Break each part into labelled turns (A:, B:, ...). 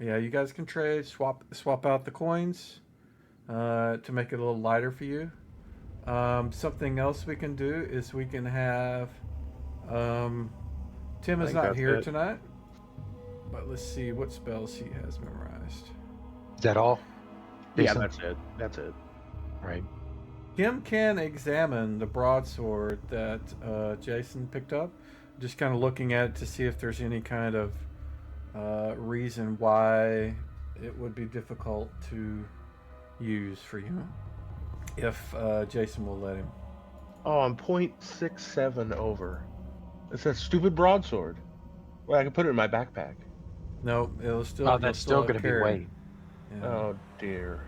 A: Yeah, you guys can trade, swap out the coins to make it a little lighter for you. Something else we can do is we can have. Um, Tim
B: I
A: is
B: think
A: not
B: that's
A: here
B: it.
A: tonight, but let's see what spells he has memorized.
C: Is that all,
B: Yeah,
C: Jason?
B: that's it. That's it.
C: Right.
A: Kim can examine the broadsword that Jason picked up, just kind of looking at it to see if there's any kind of reason why it would be difficult to use for you, if Jason will let him.
B: Oh, I'm 0.67 over. It's that stupid broadsword. Well, I can put it in my backpack.
A: No,
C: Oh,
A: you'll
C: that's
A: still
C: still
A: have
C: going to be
A: carry.
C: weight.
A: Yeah.
B: Oh dear.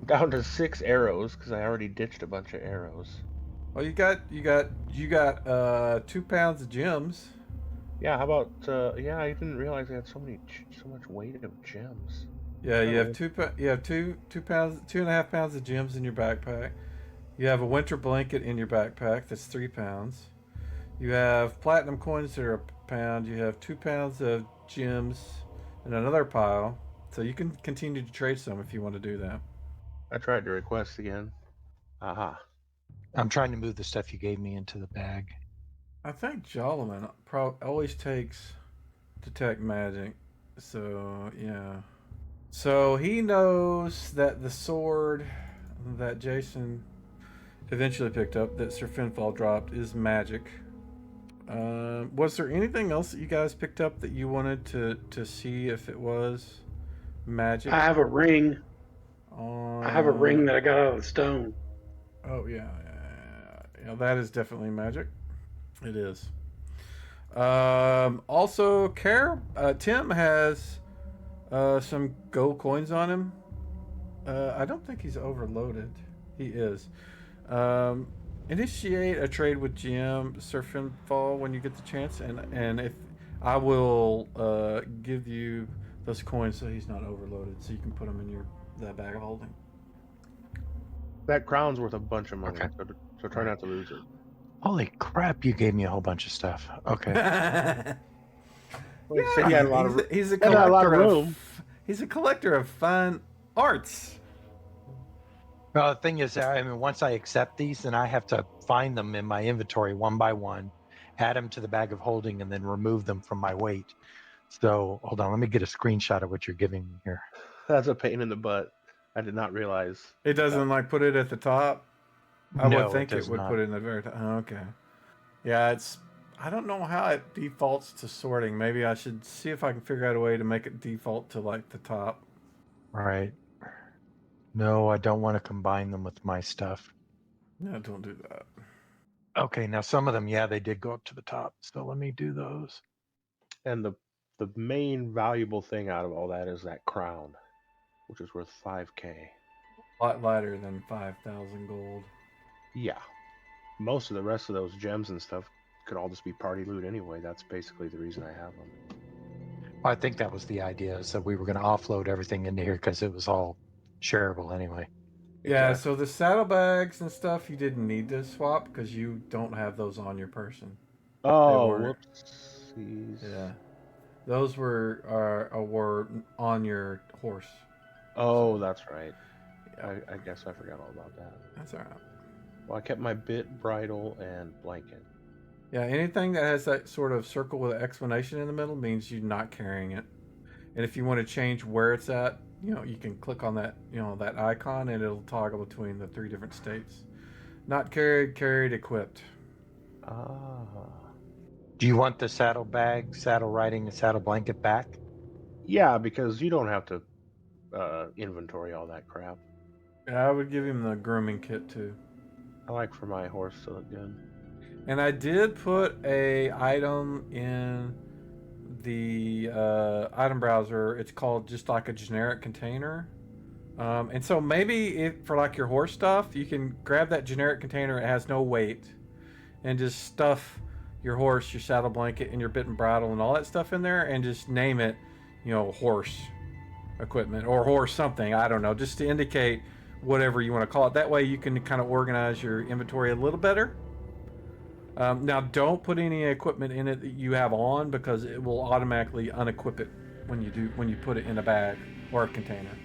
B: Down to 6 arrows because I already ditched a bunch of arrows.
A: Well, you got 2 pounds of gems.
B: Yeah, how about? Yeah, I didn't realize I had so much weight of gems.
A: Yeah, you have
B: Oh,
A: you have 2 pounds, 2.5 pounds of gems in your backpack. You have a winter blanket in your backpack. That's 3 pounds. You have platinum coins that are a pound. You have 2 pounds of gems in another pile. So you can continue to trade some if you want to do that.
B: I tried to request again. Aha.
C: I'm trying to move the stuff you gave me into the bag.
A: I think Jolliman always takes detect magic. So yeah. So he knows that the sword that Jason eventually picked up, that Sir Finfall dropped, is magic. Was there anything else that you guys picked up that you wanted to see if it was
D: I
A: magic?
D: have a ring. I have a
A: On
D: ring that I got out of the stone.
A: Oh yeah, that is definitely magic. It is. Also, Tim has some gold coins on him. I don't think he's overloaded. He is. Um, Initiate a trade with GM Surfinfall when you get the chance, and if I will give you those coins so he's not overloaded, so you can put them in your that bag of holding.
B: That crown's worth a bunch of money,
C: Okay.
B: so try
C: All right.
B: not to lose it.
C: Holy crap, you gave me a whole bunch of stuff. Okay.
A: Yeah,
B: Well, you said you had a lot of
A: he's a
B: had a lot of
A: collector
B: room.
A: he's a collector of fine arts.
C: Well, the thing is, I mean, once I accept these, then I have to find them in my inventory one by one, add them to the bag of holding, and then remove them from my weight. So hold on, let me get a screenshot of what you're giving me here.
B: That's a pain in the butt. I did not realize
A: It
B: that.
A: doesn't like put it at the top. I would
C: No, it
A: think it
C: does
A: would
C: not.
A: put it in the very top. Oh, okay. Yeah, it's. I don't know how it defaults to sorting. Maybe I should see if I can figure out a way to make it default to like the top.
C: All right. No, I don't want to combine them with my stuff.
A: No, don't do that.
C: Okay, now some of them, yeah, they did go up to the top. So let me do those.
B: And the main valuable thing out of all that is that crown, which is worth 5K.
A: A lot lighter than 5,000 gold.
B: Yeah, most of the rest of those gems and stuff could all just be party loot anyway. That's basically the reason I have them.
C: I think that was the idea, is that we were going to offload everything into here because it was all shareable anyway.
A: Yeah,
B: Exactly.
A: so the saddlebags and stuff you didn't need to swap because you don't have those on your person. They
B: Oh,
A: weren't.
B: whoopsies.
A: Yeah, those were on your horse. So
B: Oh, that's right.
A: yeah,
B: I guess I forgot all about that.
A: that's all right.
B: Well, I kept my bit, bridle, and blanket.
A: Yeah, anything that has that sort of circle with an explanation in the middle means you're not carrying it. And if you want to change where it's at, you can click on that, that icon, and it'll toggle between the three different states. Not carried, carried, equipped.
B: Ah.
C: Do you want the saddle bag, saddle riding, and saddle blanket back?
B: Yeah, because you don't have to inventory all that crap.
A: Yeah, I would give him the grooming kit too.
B: I like for my horse to look good.
A: And I did put a item in the item browser. It's called just like a generic container. And so maybe for like your horse stuff, you can grab that generic container. It has no weight, and just stuff your horse, your saddle blanket, and your bit and bridle and all that stuff in there, and just name it, horse equipment or horse something. I don't know, just to indicate whatever you want to call it. That way, you can kind of organize your inventory a little better. Now, don't put any equipment in it that you have on because it will automatically unequip it when you put it in a bag or a container.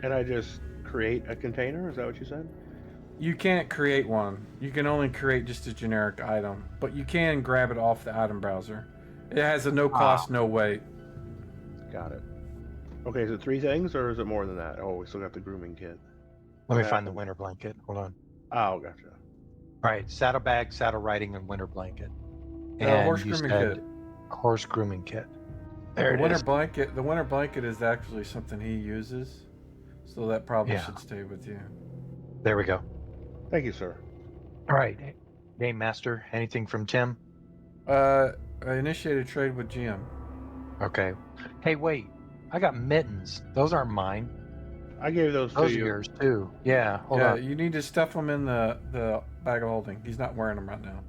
B: And I just create a container? Is that what you said?
A: You can't create one. You can only create just a generic item, but you can grab it off the item browser. It has a no cost, no wait.
B: Got it. Okay, is it 3 things or is it more than that? Oh, we still got the grooming kit.
C: Let me find the winter blanket. Hold on.
B: Oh, gotcha.
C: All right, saddlebag, saddle riding, and winter blanket.
A: The horse
C: you
A: grooming
C: said
A: kit.
C: Horse grooming kit. There
A: The
C: it
A: winter
C: is.
A: blanket. The winter blanket is actually something he uses, so that probably
C: Yeah.
A: should stay with you.
C: There we go.
B: Thank you, sir.
C: All right, Game Master. Anything from Tim?
A: I initiated trade with Jim.
C: Okay. Hey, wait. I got mittens. Those aren't mine.
B: I gave those to
C: Those are
B: you.
C: yours too. Yeah. Hold on.
A: You need to stuff them in the bag of holding. He's not wearing them right now.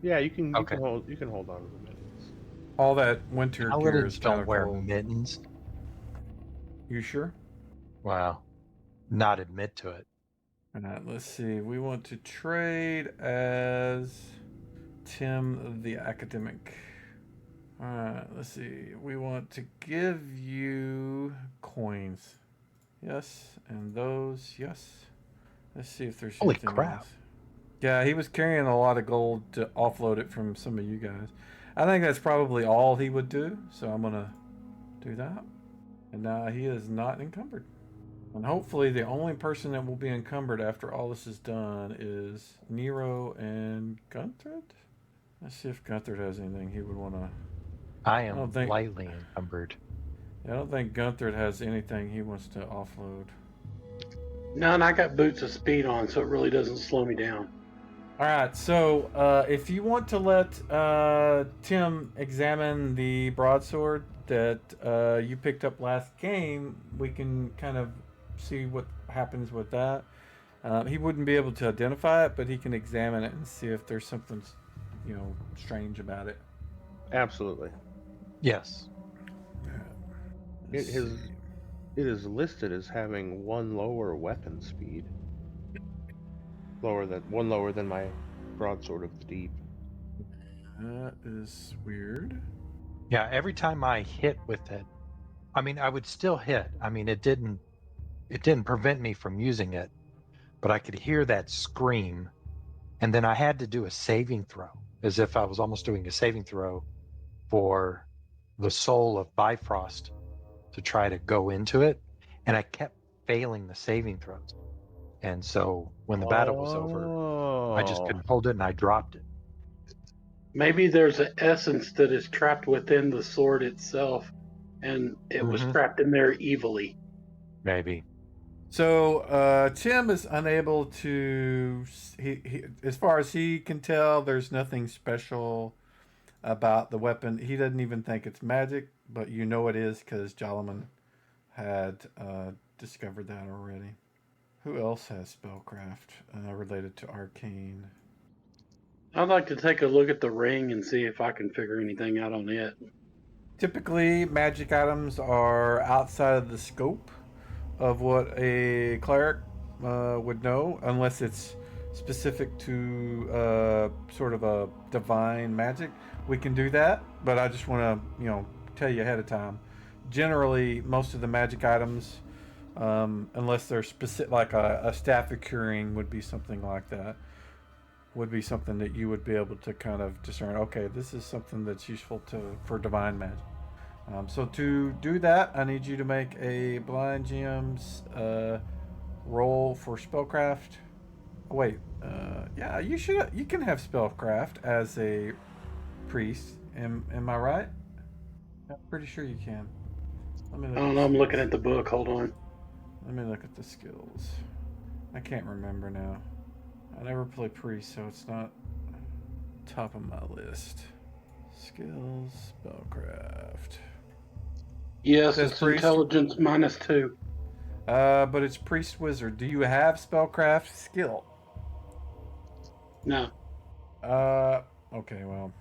B: Yeah, you can
C: Okay.
B: hold on to the mittens.
A: All that winter gear
C: Paladins
A: is kind
C: don't
A: of
C: wear
A: cold.
C: mittens.
A: You sure?
C: Wow. Not admit to it.
A: All right, let's see. We want to trade as Tim the academic. All right, let's see. We want to give you coins. Yes, and those, yes. Let's see if there's
C: Holy
A: anything
C: crap.
A: else. Yeah, he was carrying a lot of gold to offload it from some of you guys. I think that's probably all he would do, so I'm going to do that. And now he is not encumbered. And hopefully the only person that will be encumbered after all this is done is Nero and Gunther. Let's see if Gunther has anything he would want to...
C: I am
A: don't think-
C: lightly encumbered.
A: I don't think Gunther has anything he wants to offload.
D: No, and I got boots of speed on, so it really doesn't slow me down.
A: All right, so if you want to let Tim examine the broadsword that you picked up last game, we can kind of see what happens with that. He wouldn't be able to identify it, but he can examine it and see if there's something, strange about it.
B: Absolutely.
C: Yes.
A: Let's
B: It is-
A: see.
B: It is listed as having 1 lower weapon speed. One lower than my broadsword of the deep.
A: That is weird.
C: Yeah, every time I hit with it, I mean, I would still hit. I mean, it didn't prevent me from using it, but I could hear that scream, and then I had to do a saving throw, as if I was almost doing a saving throw for the soul of Bifrost to try to go into it, and I kept failing the saving throws. And so when the battle was over, I just couldn't hold it, and I dropped it.
D: Maybe there's an essence that is trapped within the sword itself, and it was trapped in there evilly.
C: Maybe.
A: So Tim is unable to. He, as far as he can tell, there's nothing special about the weapon. He doesn't even think it's magic, but you know it is because Jalaman had discovered that already. Who else has spellcraft related to arcane?
D: I'd like to take a look at the ring and see if I can figure anything out on it.
A: Typically, magic items are outside of the scope of what a cleric would know, unless it's specific to sort of a divine magic. We can do that, but I just want to, tell you ahead of time. Generally, most of the magic items, unless they're specific, like a staff of curing would be something like that, would be something that you would be able to kind of discern. Okay, this is something that's useful for divine magic. So to do that, I need you to make a blind GM's roll for spellcraft. Oh, wait, yeah, you should. You can have spellcraft as a priest. Am I right? I'm pretty sure you can. Let me look
D: I don't know, I'm looking at the book. Hold on.
A: Let me look at the skills. I can't remember now. I never play priest, so it's not top of my list. Skills, spellcraft.
D: Yes,
A: Says
D: it's
A: priest.
D: intelligence -2.
A: But it's priest wizard. Do you have spellcraft skill?
D: No.
A: Okay, well,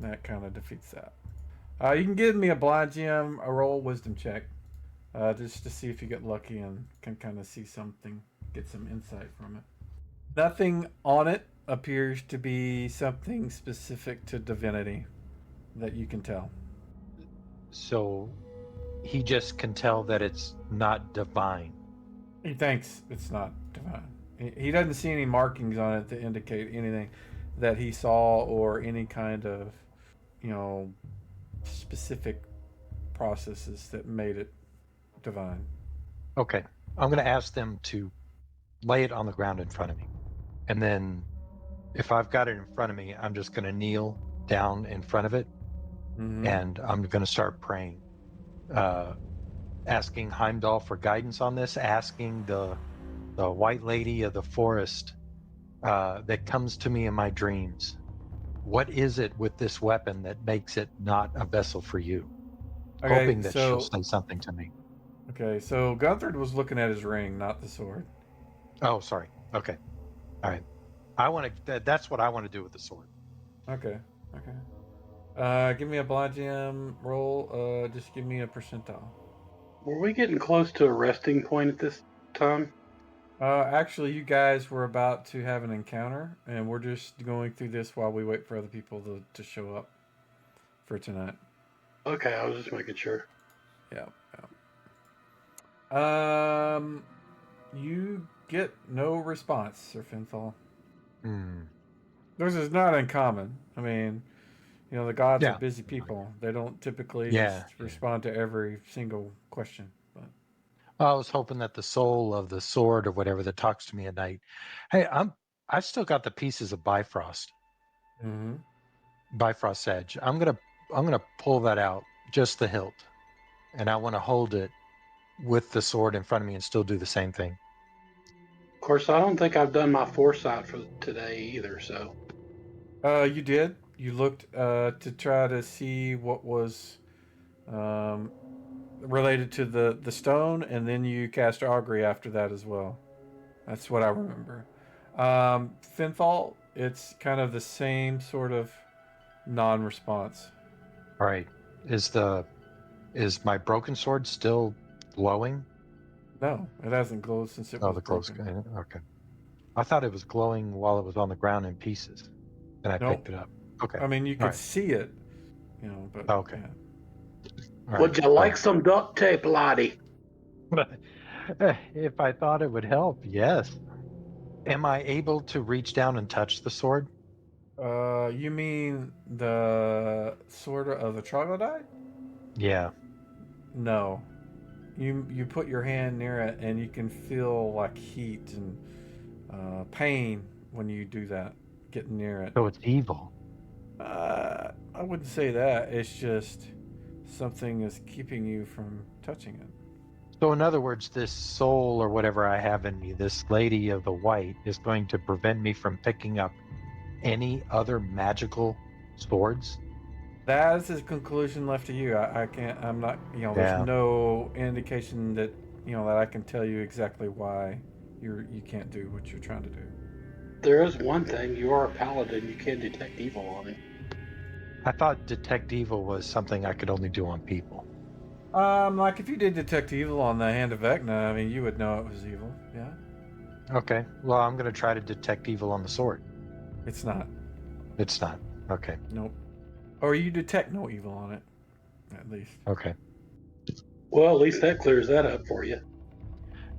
A: that kind of defeats that. You can give me a blind GM, a roll wisdom check, just to see if you get lucky and can kind of see something, get some insight from it. Nothing on it appears to be something specific to divinity that you can tell.
C: So he just can tell that it's not divine.
A: He thinks it's not divine. He doesn't see any markings on it to indicate anything that he saw or any kind of, specific processes that made it divine.
C: Okay. I'm going to ask them to lay it on the ground in front of me. And then if I've got it in front of me, I'm just going to kneel down in front of it
A: Mm-hmm.
C: and I'm going to start praying. Asking Heimdall for guidance on this, asking the white lady of the forest that comes to me in my dreams, what is it with this weapon that makes it not a vessel for you?
A: Okay,
C: Hoping that she'll
A: so
C: say something to me.
A: Gunther was looking at his ring, not the sword.
C: Oh, sorry. Okay. All right. That's what I want to do with the sword.
A: Okay. Give me a blind gem roll. Just give me a percentile.
D: Were we getting close to a resting point at this time?
A: Actually, you guys were about to have an encounter, and we're just going through this while we wait for other people to show up for tonight.
D: Okay, I was just making sure.
A: Yeah. You get no response, Sir Finthal. This is not uncommon. I mean, the gods are
C: Yeah.
A: busy people. They don't typically
C: Yeah.
A: just respond to every single question. But
C: I was hoping that the soul of the sword or whatever that talks to me at night. Hey, I've still got the pieces of Bifrost.
A: mm-hmm.
C: Bifrost Edge. I'm gonna pull that out, just the hilt, and I want to hold it with the sword in front of me and still do the same thing.
D: Of course, I don't think I've done my foresight for today either, so.
A: You did. You looked to try to see what was related to the stone, and then you cast augury after that as well. That's what I remember. Finthal, it's kind of the same sort of non-response.
C: All right. Is my broken sword still glowing?
A: No, it hasn't glowed since it was
C: The close.
A: broken.
C: Okay. I thought it was glowing while it was on the ground in pieces, and I
A: Nope.
C: picked it up. Okay.
A: I mean, you
C: All
A: could
C: right.
A: see it, but
C: Okay.
A: yeah.
C: All
D: Would
C: right.
D: you like some duct tape, Lottie?
C: If I thought it would help, yes. Am I able to reach down and touch the sword?
A: You mean the sword of the troglodyte?
C: Yeah.
A: No. You put your hand near it, and you can feel like heat and pain when you do that, getting near it.
C: So it's evil.
A: I wouldn't say that. It's just something is keeping you from touching it.
C: So in other words, this soul or whatever I have in me, this lady of the white, is going to prevent me from picking up any other magical swords?
A: That is a conclusion left to you. I can't. I'm not. There's
C: Yeah.
A: no indication that that I can tell you exactly why you can't do what you're trying to do.
D: There is one thing. You are a paladin. You can detect evil on it.
C: I thought detect evil was something I could only do on people.
A: Like if you did detect evil on the hand of Vecna, I mean, you would know it was evil. Yeah.
C: Okay. Well, I'm going to try to detect evil on the sword.
A: It's not.
C: It's not. Okay.
A: Nope. Or you detect no evil on it, at least.
C: Okay.
D: Well, at least that clears that up for you.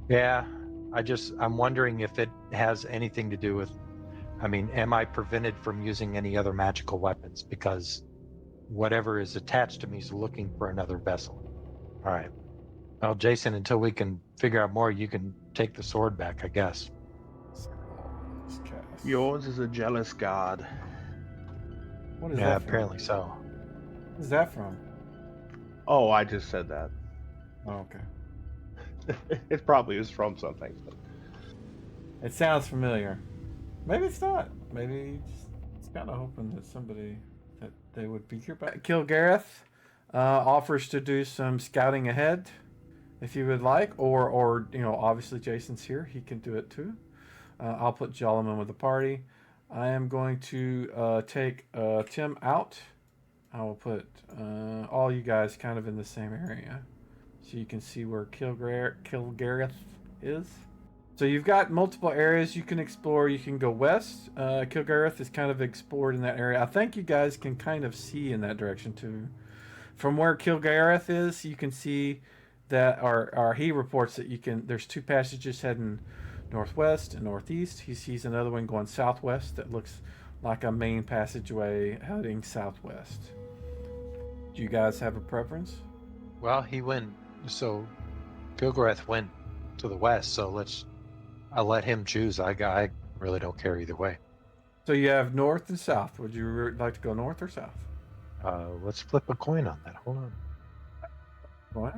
C: Yeah. I'm wondering if it has anything to do with, am I prevented from using any other magical weapons? Because whatever is attached to me is looking for another vessel. All right. Well, Jason, until we can figure out more, you can take the sword back, I guess.
B: Yours is a jealous god.
A: What is
C: Yeah,
A: that from?
C: apparently so.
A: Where's that from?
B: Oh, I just said that.
A: Oh, okay.
B: It probably is from something. But...
A: It sounds familiar. Maybe it's not. Maybe it's kind of hoping that they would be here. But Kilgareth offers to do some scouting ahead, if you would like, or obviously Jason's here. He can do it too. I'll put Jolliman with the party. I am going to take Tim out. I will put all you guys kind of in the same area, so you can see where Kilgareth is. So you've got multiple areas you can explore. You can go west. Kilgareth is kind of explored in that area. I think you guys can kind of see in that direction too. from where Kilgareth is, you can see that, or he reports that there's two passages heading northwest and northeast. He sees another one going southwest that looks like a main passageway heading southwest. Do you guys have a preference?
C: Well, he went. So Gilgareth went to the west. So I'll let him choose. I really don't care either way.
A: So you have north and south. Would you like to go north or south?
C: Let's flip a coin on that. Hold on.
A: What?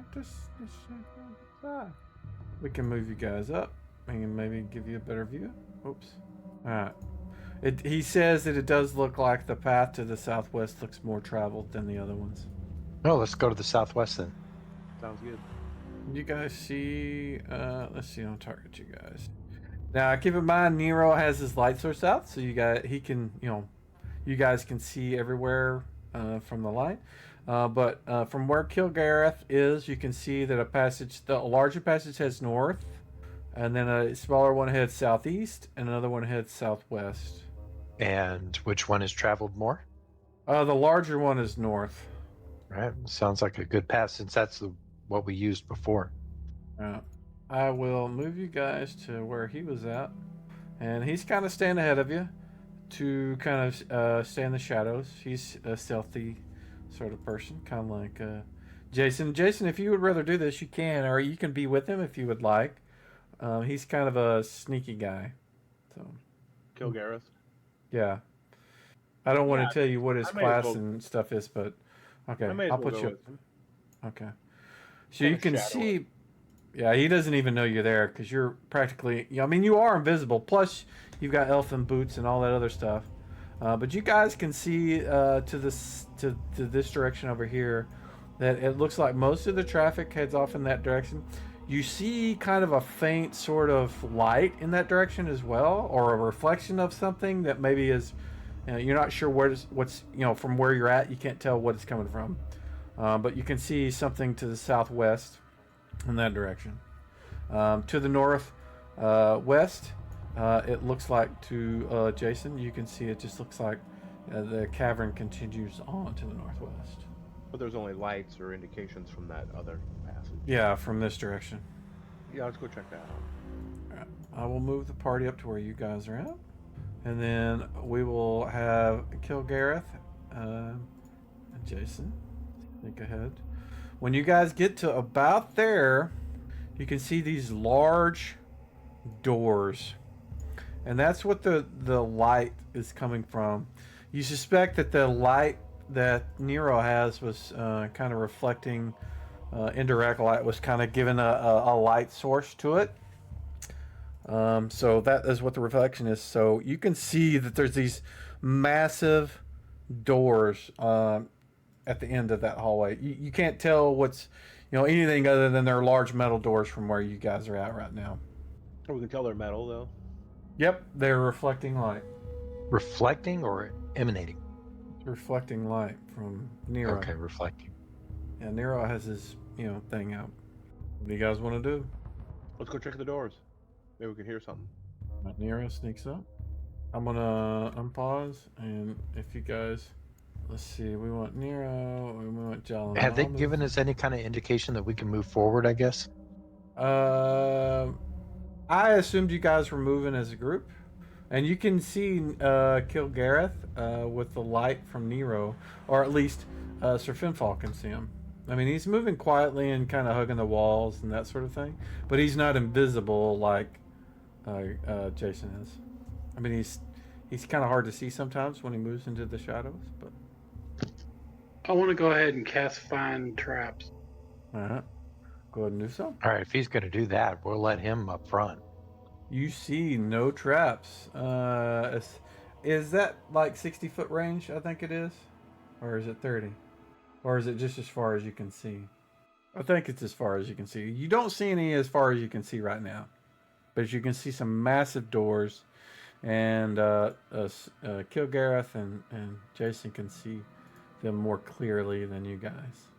A: We can move you guys up and maybe give you a better view. Oops. All right. He says that it does look like the path to the southwest looks more traveled than the other ones.
C: No, let's go to the southwest then.
B: Sounds good.
A: You guys see? Let's see. I'll target you guys. Now, keep in mind, Nero has his light source out, so you guys can see everywhere from the light. But from where Kilgareth is, you can see that the larger passage heads north, and then a smaller one heads southeast, and another one heads southwest.
C: And which one has traveled more?
A: The larger one is north.
C: Right. Sounds like a good path since that's what we used before.
A: I will move you guys to where he was at, and he's kind of staying ahead of you to kind of stay in the shadows. He's a stealthy sort of person, kind of like Jason. Jason, if you would rather do this, you can, or you can be with him if you would like. He's kind of a sneaky guy. So,
B: Kilgareth.
A: yeah. I don't want to tell you what his
B: I may as
A: class
B: well-
A: and stuff is, but okay,
B: I may as
A: I'll
B: well
A: put
B: go
A: you.
B: with him.
A: Okay. So
B: Kinda
A: you can
B: shadow
A: see. Yeah, he doesn't even know you're there because you're practically. I mean, you are invisible. Plus, you've got elfin boots and all that other stuff. But you guys can see to this direction over here that it looks like most of the traffic heads off in that direction. You see kind of a faint sort of light in that direction as well, or a reflection of something that maybe is. You're not sure what's from where you're at. You can't tell what it's coming from, but you can see something to the southwest in that direction. To the north west, it looks like to Jason, you can see it just looks like the cavern continues on to the northwest.
B: But there's only lights or indications from that other passage.
A: Yeah, from this direction.
B: Yeah, let's go check that out.
A: All right. I will move the party up to where you guys are at, and then we will have Kilgareth and Jason. Think ahead. When you guys get to about there, you can see these large doors, and that's what the light is coming from. You suspect that the light that Nero has was kind of reflecting indirect light, was kind of given a light source to it. So that is what the reflection is. So you can see that there's these massive doors at the end of that hallway. You can't tell what's anything other than they're large metal doors from where you guys are at right now.
B: Oh, we can tell they're metal though.
A: Yep, they're reflecting light.
C: Reflecting or emanating?
A: Reflecting light from Nero.
C: Okay, reflecting.
A: Yeah, Nero has his thing out. What do you guys want to do?
B: Let's go check the doors. Maybe we can hear something.
A: Nero sneaks up. I'm gonna unpause, and if you guys, let's see, we want Nero, and we want Jalen.
C: Have they given us any kind of indication that we can move forward, I guess?
A: I assumed you guys were moving as a group, and you can see Kilgareth with the light from Nero, or at least Sir Finfall can see him. I mean, he's moving quietly and kind of hugging the walls and that sort of thing, but he's not invisible like Jason is. I mean, he's kind of hard to see sometimes when he moves into the shadows, but.
D: I want to go ahead and cast Find Traps.
A: All right. Go ahead and do so.
C: All right, if he's going to do that, we'll let him up front.
A: You see no traps. Is that like 60-foot range? I think it is. Or is it 30? Or is it just as far as you can see? I think it's as far as you can see. You don't see any as far as you can see right now. But you can see some massive doors. And Kilgareth and Jason can see them more clearly than you guys.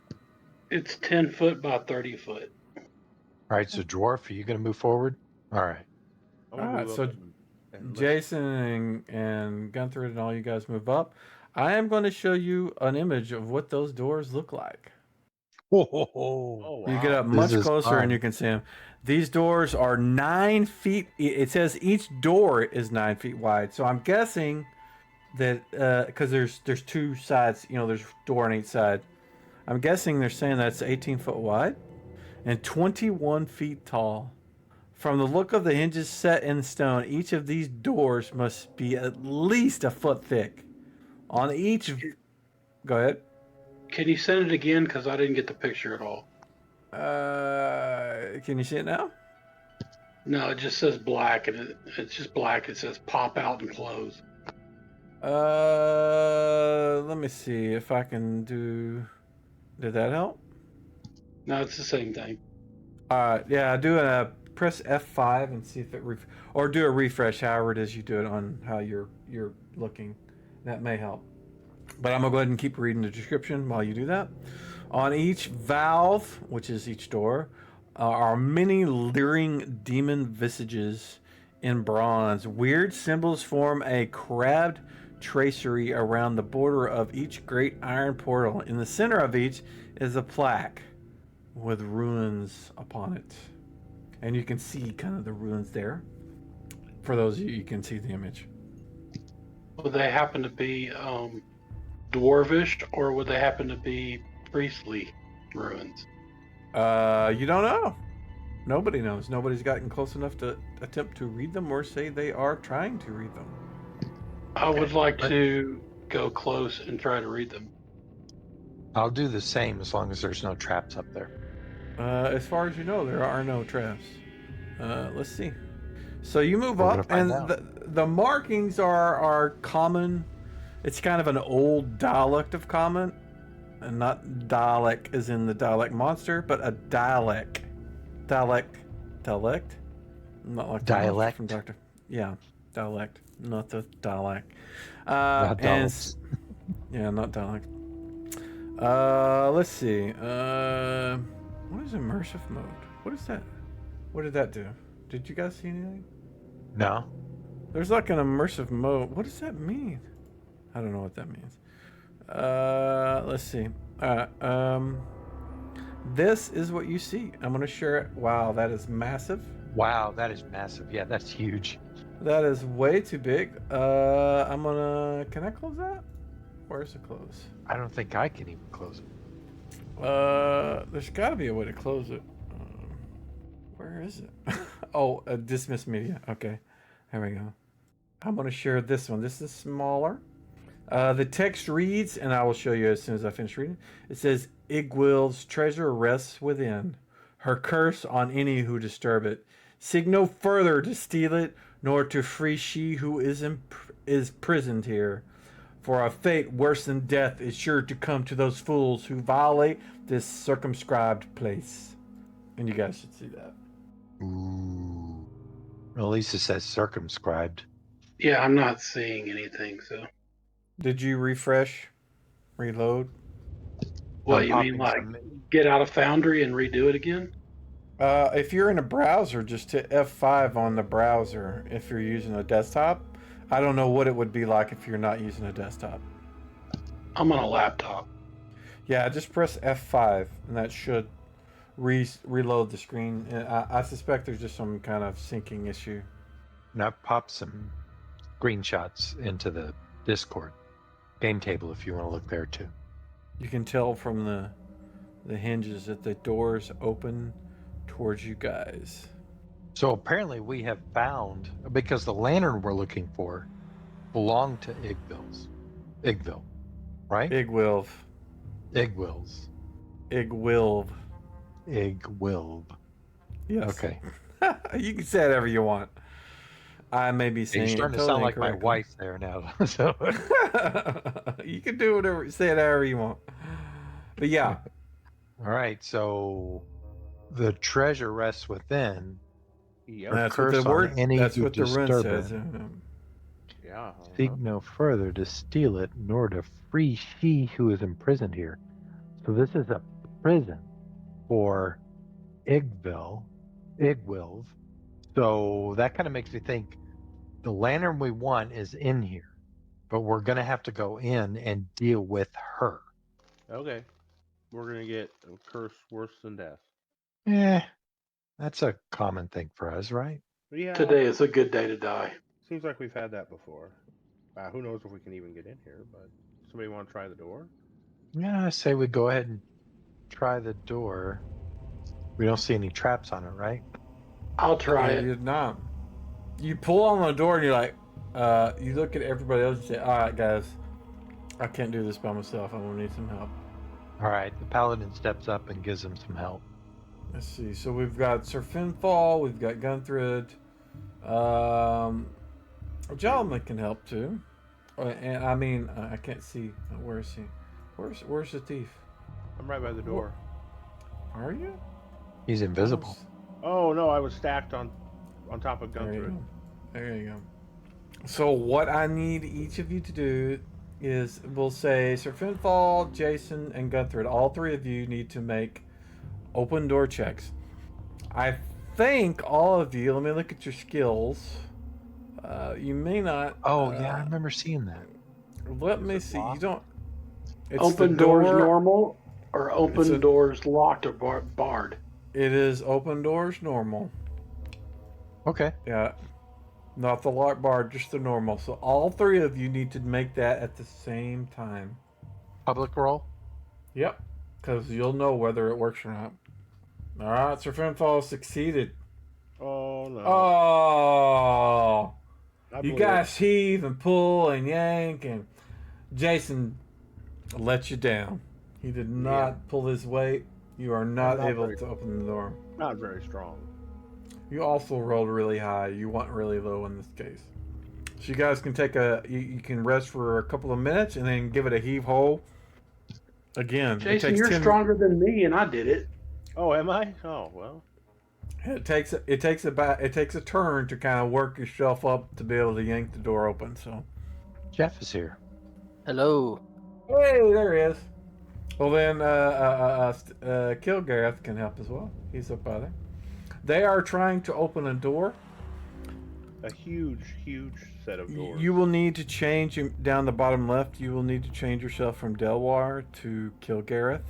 D: It's 10 foot by 30 foot.
C: All right, so Dwarf, are you going to move forward? All right.
B: I'm gonna
A: Alright,
B: move
A: so
B: up and
A: Jason and Gunther and all you guys move up. I am going to show you an image of what those doors look like.
C: Whoa.
A: You get up
B: wow.
A: much
C: This is
A: closer and
C: fun.
A: you can see them. These doors are 9 feet. It says each door is 9 feet wide. So I'm guessing that because there's two sides, there's a door on each side. I'm guessing they're saying that's 18 foot wide and 21 feet tall. From the look of the hinges set in stone, each of these doors must be at least a foot thick. On each, go ahead.
D: Can you send it again? Because I didn't get the picture at all.
A: Can you see it now?
D: No, it just says black, and it's just black. It says pop out and close.
A: Let me see if I can do. Did that help?
D: No, it's the same thing.
A: Yeah, do a press F5 and see if it or do a refresh. However it is you do it on how you're looking, that may help. But I'm gonna go ahead and keep reading the description while you do that. On each valve, which is each door, are many leering demon visages in bronze. Weird symbols form a crabbed tracery around the border of each great iron portal. In the center of each is a plaque with runes upon it. And you can see kind of the runes there. For those of you can see the image.
D: Would they happen to be dwarvish, or would they happen to be priestly ruins?
A: You don't know. Nobody knows. Nobody's gotten close enough to attempt to read them or say they are trying to read them.
D: I would like to go close and try to read them.
C: I'll do the same as long as there's no traps up there.
A: As far as you know, there are no traps. Let's see. So you move
C: We're
A: up,
C: gonna
A: and
C: find
A: the markings are common. It's kind of an old dialect of common, and not Dalek as in the Dalek monster, but a dialect. Dialect. Not like the monster
C: Dialect?
A: from Doctor. Yeah, dialect, not the Dalek.
C: Not
A: and
C: Daleks.
A: yeah, not Dalek. Let's see. What is immersive mode? What is that? What did that do? Did you guys see anything?
C: No.
A: There's like an immersive mode. What does that mean? I don't know what that means. Let's see. This is what you see. I'm gonna share it. Wow, that is massive.
C: Wow, that is massive. Yeah, that's huge.
A: That is way too big. I'm gonna. Can I close that? Where's the close?
C: I don't think I can even close it.
A: There's got to be a way to close it. Where is it? Oh, dismiss media. Okay, there we go. I'm gonna share this one. This is smaller. The text reads, and I will show you as soon as I finish reading. It says, Igwil's treasure rests within, her curse on any who disturb it. Seek no further to steal it, nor to free she who is prisoned here. For a fate worse than death is sure to come to those fools who violate this circumscribed place. And you guys should see that.
C: Ooh. Well, at least it says circumscribed.
D: Yeah, I'm not seeing anything. So,
A: Did you refresh? Reload?
D: what
C: I'm
D: you mean,
C: popping
D: like
C: some-
D: get out of Foundry and redo it again?
A: If you're in a browser, just hit F5 on the browser if you're using a desktop. I don't know what it would be like if you're not using a desktop.
D: I'm on a laptop.
A: Yeah, just press F5 and that should reload the screen. And I suspect there's just some kind of syncing issue.
C: And I've popped some screenshots into the Discord game table if you want to look there too.
A: You can tell from the hinges that the doors open towards you guys.
C: So apparently we have found, because the lantern we're looking for belonged to Igville, right?
A: Igwilv.
C: Igwills.
A: Igwilv.
C: Igwilv.
A: Yes.
C: Okay.
A: You can say whatever you want. I may be saying
C: You're starting
A: it
C: to sound
A: totally
C: like my
A: incorrectly.
C: wife there now. So
A: You can do whatever, say it however you want. But yeah,
C: all right, so the treasure rests within.
B: Yep.
A: that's what
C: curse
A: the
C: on
A: word.
C: any
A: That's
C: who
A: what the rune
C: disturb
A: says.
C: it.
B: Yeah.
C: Seek no further to steal it, nor to free she who is imprisoned here. So this is a prison for Igville. So that kind of makes me think the lantern we want is in here. but we're gonna have to go in and deal with her.
B: Okay. We're gonna get a curse worse than death.
C: Eh, that's a common thing for us, right?
B: Yeah.
D: Today is a good day to die.
B: Seems like we've had that before. Who knows if we can even get in here? But somebody want to try the door?
C: Yeah, I say we go ahead and try the door. We don't see any traps on it, right?
D: I'll try
A: You
D: it.
A: did not. You pull on the door and you're like, you look at everybody else and say, all right, guys, I can't do this by myself. I'm going to need some help.
C: All right, the paladin steps up and gives him some help.
A: Let's see. So we've got Sir Finfall, we've got Gunthrid. Gentleman can help too. And I mean, I can't see. Where is he? Where's the thief?
B: I'm right by the door.
A: Are you?
C: He's invisible.
B: Oh no, I was stacked on top of
A: There you
B: Gunthrid.
A: go. There you go. So what I need each of you to do is, we'll say Sir Finfall, Jason, and Gunthrid. All three of you need to make open door checks. I think all of you. Let me look at your skills. You may not.
C: Oh, yeah, I remember seeing that.
A: Let
B: Is
A: me
B: it
A: see.
B: locked?
A: You don't. It's
D: Open
A: the
D: doors
A: door.
D: normal or
A: It's
D: open
A: a-
D: doors locked or barred?
A: It is open doors normal.
C: Okay.
A: Yeah. Not the lock bar, just the normal. So all three of you need to make that at the same time.
C: Public roll.
A: Yep. Because you'll know whether it works or not. All right, Sir Finfall succeeded.
B: Oh no.
A: Oh.
B: I
A: You
B: blew
A: guys heave and pull and yank, and Jason let you down. He did not pull his weight. You are not
B: not
A: able
B: very-
A: to open the door.
B: it. Not very strong.
A: You also rolled really high. You want really low in this case. So you guys can take you can rest for a couple of minutes and then give it a heave ho. Again,
D: Jason,
A: it takes
D: you're
A: 10.
D: stronger than me, and I did it.
B: Oh, am I? Oh well.
A: It takes a turn to kind of work yourself up to be able to yank the door open. So,
C: Jeff is here.
E: Hello.
A: hey, there he is. Well then, Kilgareth can help as well. He's up by there. They are trying to open a door.
B: A huge set of doors.
A: You will need to change down the bottom left. You will need to change yourself from Delwar to Kilgareth,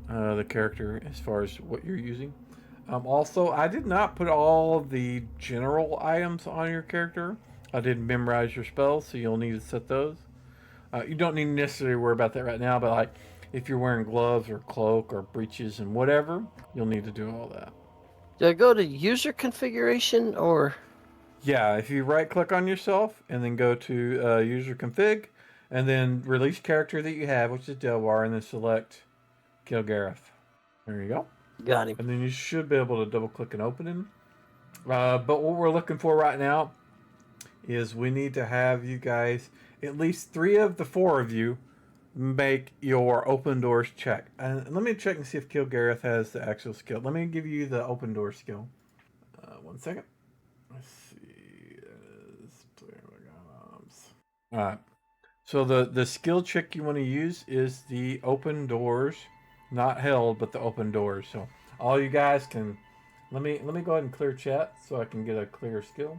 A: the character as far as what you're using. Also, I did not put all of the general items on your character. I didn't memorize your spells, so you'll need to set those. You don't need to necessarily worry about that right now, but like if you're wearing gloves or cloak or breeches and whatever, you'll need to do all that.
E: Do I go to user configuration or?
A: Yeah, if you right click on yourself and then go to user config and then release character that you have, which is Delwar, and then select Kilgareth. There you go.
E: Got him.
A: And then you should be able to double click and open him. But what we're looking for right now is we need to have you guys, at least 3 of the 4 of you, make your open doors check. And let me check and see if Kilgareth has the actual skill. Let me give you the open door skill. 1 second. Let's see. Alright. So the skill check you want to use is the open doors. Not held, but the open doors. So all you guys can let me go ahead and clear chat so I can get a clear skill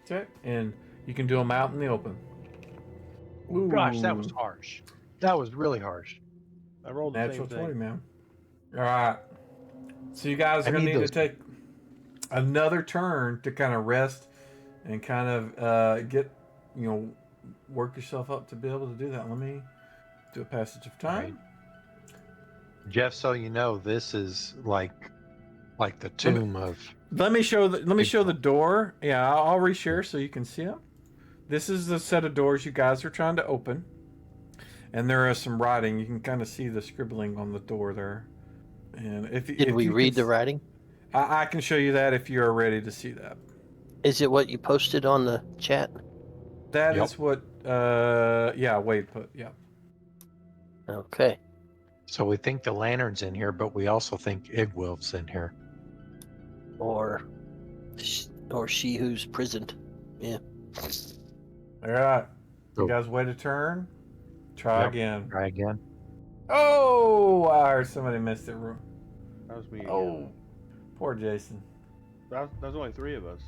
A: check, and you can do them out in the open. Ooh,
C: Gosh, that was harsh. That was really harsh.
B: I rolled the
A: natural
B: same
A: 20,
B: thing.
A: man. All right. So you guys are
C: I
A: gonna
C: need
A: need to
C: those-
A: take another turn to kind of rest and kind of get work yourself up to be able to do that. Let me do a passage of time.
C: Jeff, so you know, this is like the tomb of.
A: Let me show the door. Yeah, I'll reshare so you can see it. This is the set of doors you guys are trying to open, and there is some writing. You can kind of see the scribbling on the door there. And if
E: Did we read the writing?
A: I can show you that if you are ready to see that.
E: Is it what you posted on the chat?
A: That
C: Yep.
A: is what. Wade put. Yeah.
E: Okay.
C: So we think the lantern's in here, but we also think Igwilf's in here.
E: Or she who's prisoned. Yeah.
A: All right. You
C: Oh.
A: guys wait a turn. Try
C: Yep.
A: again.
C: Try again.
A: Oh, I heard somebody missed it.
B: That was me.
A: Oh, poor Jason.
B: That was only 3 of us.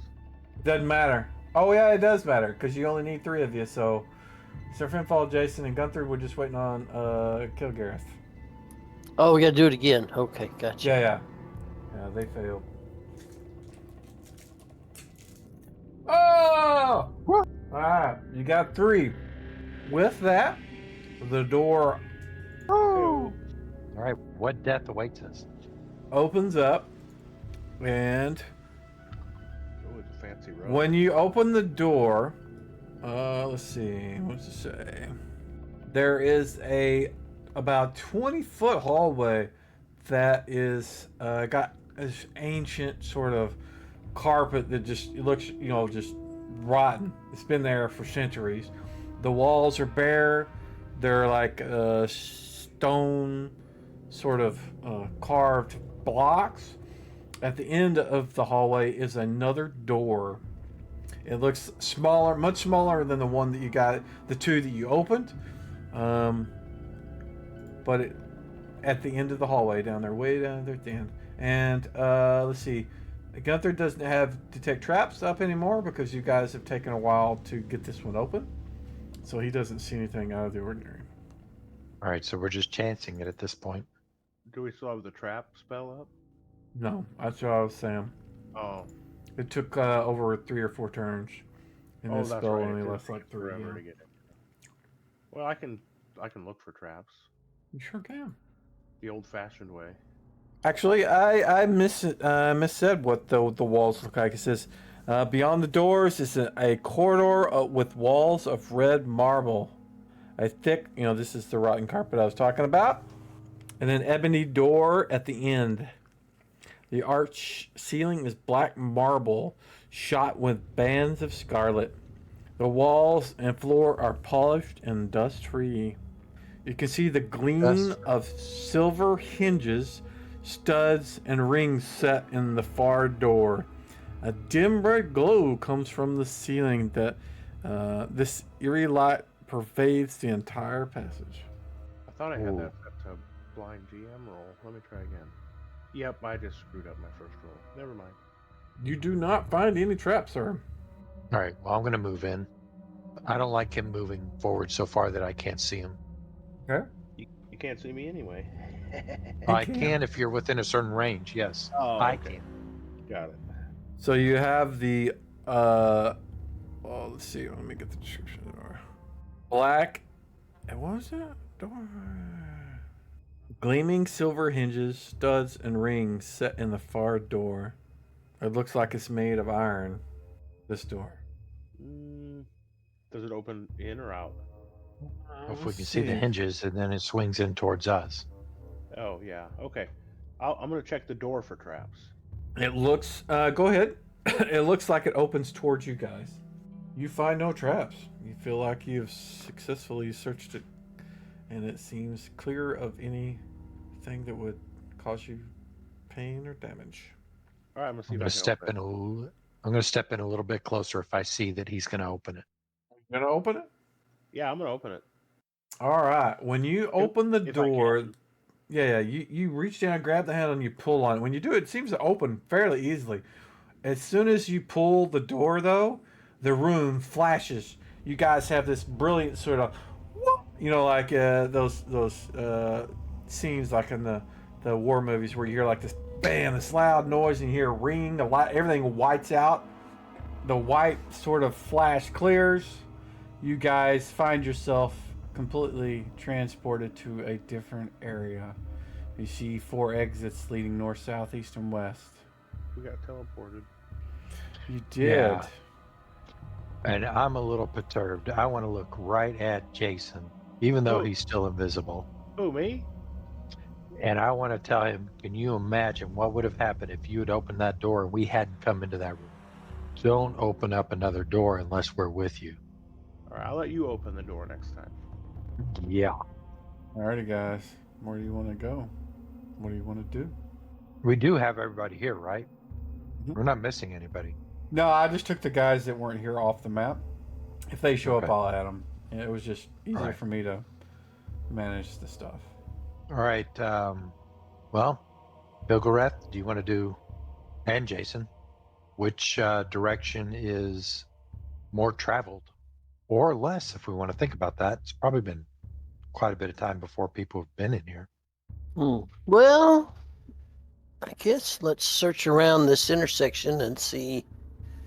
A: Doesn't matter. Oh yeah, it does matter because you only need 3 of you. So Sir Finfall, Jason, and Gunther were just waiting on Kilgareth.
E: Oh, we got to do it again. Okay, gotcha.
A: Yeah, they failed. Oh! Alright, you got 3. With that, the door
C: All right, what death awaits us?
A: opens up, and
B: Oh, it's a fancy room.
A: when you open the door, let's see, what does it say? There is a about 20-foot hallway that is got this ancient sort of carpet that just looks, just rotten. It's been there for centuries. The walls are bare. They're like stone sort of carved blocks. At the end of the hallway is another door. It looks smaller, much smaller than the one that you got, the 2 that you opened. But at the end of the hallway, down there, way down there at the end. And let's see, Gunther doesn't have detect traps up anymore because you guys have taken a while to get this one open. So he doesn't see anything out of the ordinary.
C: All right, so we're just chancing it at this point.
B: Do we still have the trap spell up?
A: No, that's what I was saying.
B: Oh.
A: It took over 3 or 4 turns. And this
B: that's
A: spell
B: right.
A: only
B: It
A: lasts
B: did
A: like
B: take
A: 3.
B: forever
A: Yeah.
B: to get it. Well, I can look for traps
A: You sure can.
B: the old-fashioned way.
A: Actually, I missaid what the walls look like. It says, beyond the doors is a corridor with walls of red marble. A thick, this is the rotten carpet I was talking about. And an ebony door at the end. The arch ceiling is black marble, shot with bands of scarlet. The walls and floor are polished and dust-free. You can see the gleam of silver hinges, studs, and rings set in the far door. A dim red glow comes from the ceiling that this eerie light pervades the entire passage.
B: I thought I had that set to blind GM roll. Let me try again. Yep, I just screwed up my first roll. Never mind.
A: You do not find any traps, sir.
C: All right, well, I'm going to move in. I don't like him moving forward so far that I can't see him.
A: Okay.
B: You can't see me anyway.
C: I can if you're within a certain range, yes.
B: Oh,
C: I
B: okay.
C: can.
B: Got it.
A: So you have the well, let's see, let me get the description of the door. Black, and what was that? Door. Gleaming silver hinges, studs, and rings set in the far door. It looks like it's made of iron. This door.
B: Does it open in or out?
C: If we can see the hinges, and then it swings in towards us.
B: Oh, yeah. Okay. I'm going to check the door for traps.
A: It looks, go ahead. It looks like it opens towards you guys. You find no traps. You feel like you've successfully searched it, and it seems clear of anything that would cause you pain or damage.
B: All right, I'm going to see
C: I'm
B: if
C: going
B: I
C: to
B: can open it.
C: I'm going to step in a little bit closer if I see that he's going to open it.
A: You gonna open it?
B: Yeah, I'm going to open it.
A: All right. When you open the
B: if I
A: door,
B: can.
A: you reach down, grab the handle, and you pull on it. When you do, it seems to open fairly easily. As soon as you pull the door, though, the room flashes. You guys have this brilliant sort of, like those scenes like in the war movies where you hear like this bam, this loud noise, and you hear a ring, the light, everything whites out. The white sort of flash clears. You guys find yourself completely transported to a different area. You see 4 exits leading north, south, east, and west.
B: We got teleported.
A: You did.
C: Yeah. And I'm a little perturbed. I want to look right at Jason, even though he's still invisible.
B: Oh, me?
C: And I want to tell him, can you imagine what would have happened if you had opened that door and we hadn't come into that room? Don't open up another door unless we're with you.
B: All right, I'll let you open the door next time.
C: Yeah.
A: Alrighty, guys. Where do you want to go? What do you want to do?
C: We do have everybody here, right?
A: Mhm.
C: We're not missing anybody.
A: No, I just took the guys that weren't here off the map. If they show up,
C: Okay.
A: I'll add them. It was just easier
C: Alright.
A: for me to manage the stuff.
C: All right. Well, Bilgoreth, do you want to do, and Jason, which direction is more traveled? or less if we want to think about that. It's probably been quite a bit of time before people have been in here.
E: Well, I guess let's search around this intersection and see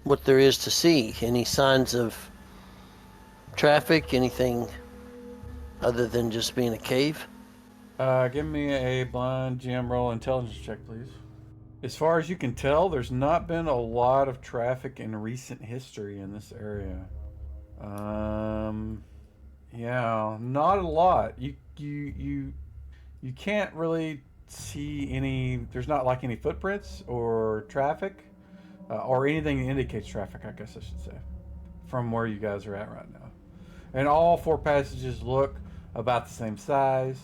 E: what there is to see. Any signs of traffic? Anything other than just being a cave?
A: Give me a blind GM roll intelligence check, please. As far as you can tell, there's not been a lot of traffic in recent history in this area. Yeah, not a lot. You can't really see any. There's not like any footprints or traffic, or anything that indicates traffic. I guess I should say, from where you guys are at right now. And all 4 passages look about the same size.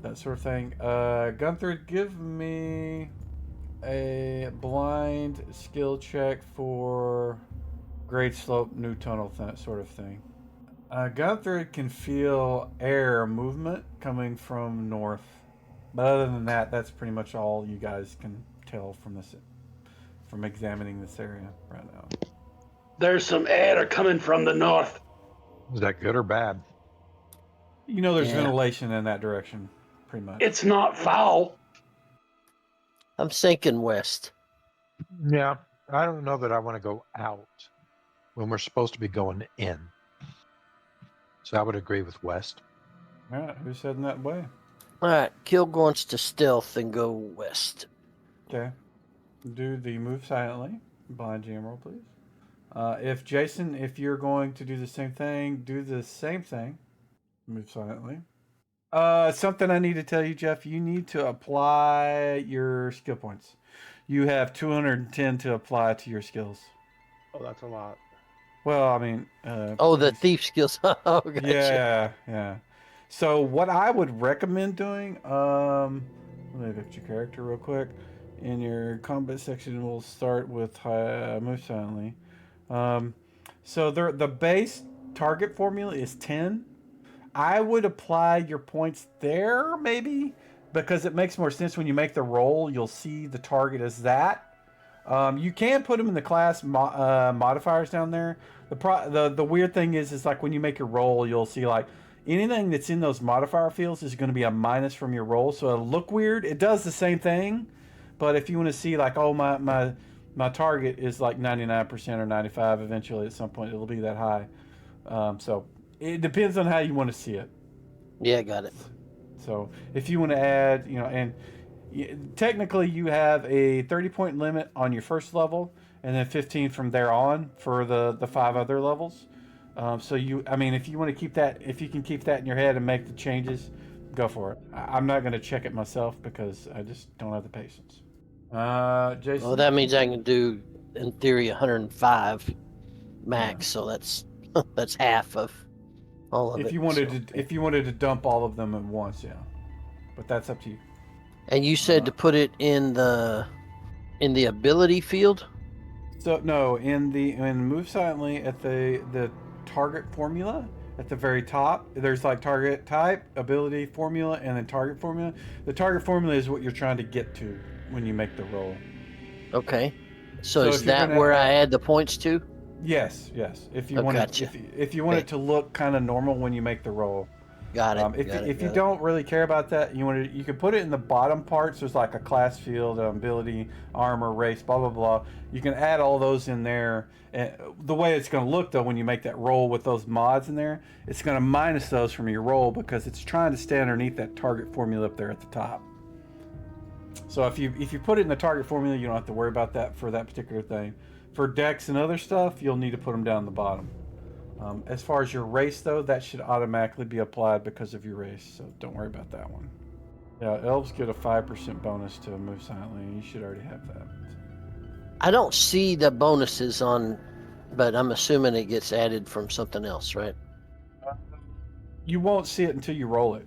A: That sort of thing. Gunther, give me a blind skill check for grade slope, new tunnel, that sort of thing. Gunther can feel air movement coming from north. But other than that, that's pretty much all you guys can tell from examining this area right now.
D: There's some air coming from the north.
C: Is that good or bad?
A: You know, there's
E: Yeah.
A: ventilation in that direction, pretty much.
D: It's not foul.
E: I'm thinking west.
C: Yeah, I don't know that I want to go out when we're supposed to be going in. So I would agree with west.
A: All right, who's heading that way?
E: All right, Kilg wants to stealth and go west.
A: Okay. Do the move silently. Blind GM roll, please. If Jason, if you're going to do the same thing, do the same thing. Move silently. Something I need to tell you, Jeff. You need to apply your skill points. You have 210 to apply to your skills.
B: Oh, that's a lot.
A: Well, I mean.
E: The thief skills. Oh, gotcha.
A: Yeah. So what I would recommend doing, let me look at your character real quick. In your combat section, we'll start with move silently. So the base target formula is 10. I would apply your points there, maybe, because it makes more sense when you make the roll. You'll see the target as that. You can put them in the class modifiers down there. The weird thing is like when you make your roll, you'll see like anything that's in those modifier fields is going to be a minus from your roll, so it'll look weird. It does the same thing, but if you want to see like, oh, my target is like 99% or 95, eventually at some point it'll be that high. So it depends on how you want to see it.
E: Yeah, got it.
A: So if you want to add, and technically you have a 30-point limit on your first level, and then 15 from there on for the 5 other levels. So if you want to keep that, if you can keep that in your head and make the changes, go for it. I'm not going to check it myself because I just don't have the patience. Jason.
E: Well, that means I can do, in theory, 105 max. So that's half of all of it.
A: If you wanted to dump all of them at once, yeah. But that's up to you.
E: And you said to put it in the ability field.
A: So no, in move silently at the target formula at the very top, there's like target type, ability formula, and then target formula. The target formula is what you're trying to get to when you make the roll.
E: Okay. So is
A: if you're
E: that
A: gonna
E: where I add the points to?
A: Yes. If you want
E: gotcha.
A: if you want it to look kind of normal when you make the roll.
E: Got it.
A: If you don't really care about that, you can put it in the bottom parts. There's like a class field, ability, armor, race, blah blah blah. You can add all those in there. And the way it's going to look though, when you make that roll with those mods in there, it's going to minus those from your roll because it's trying to stay underneath that target formula up there at the top. So if you put it in the target formula, you don't have to worry about that for that particular thing. For decks and other stuff, you'll need to put them down the bottom. As far as your race, though, that should automatically be applied because of your race, so don't worry about that one. Yeah, elves get a 5% bonus to move silently, and you should already have that.
E: I don't see the bonuses on, but I'm assuming it gets added from something else, right?
A: You won't see it until you roll it.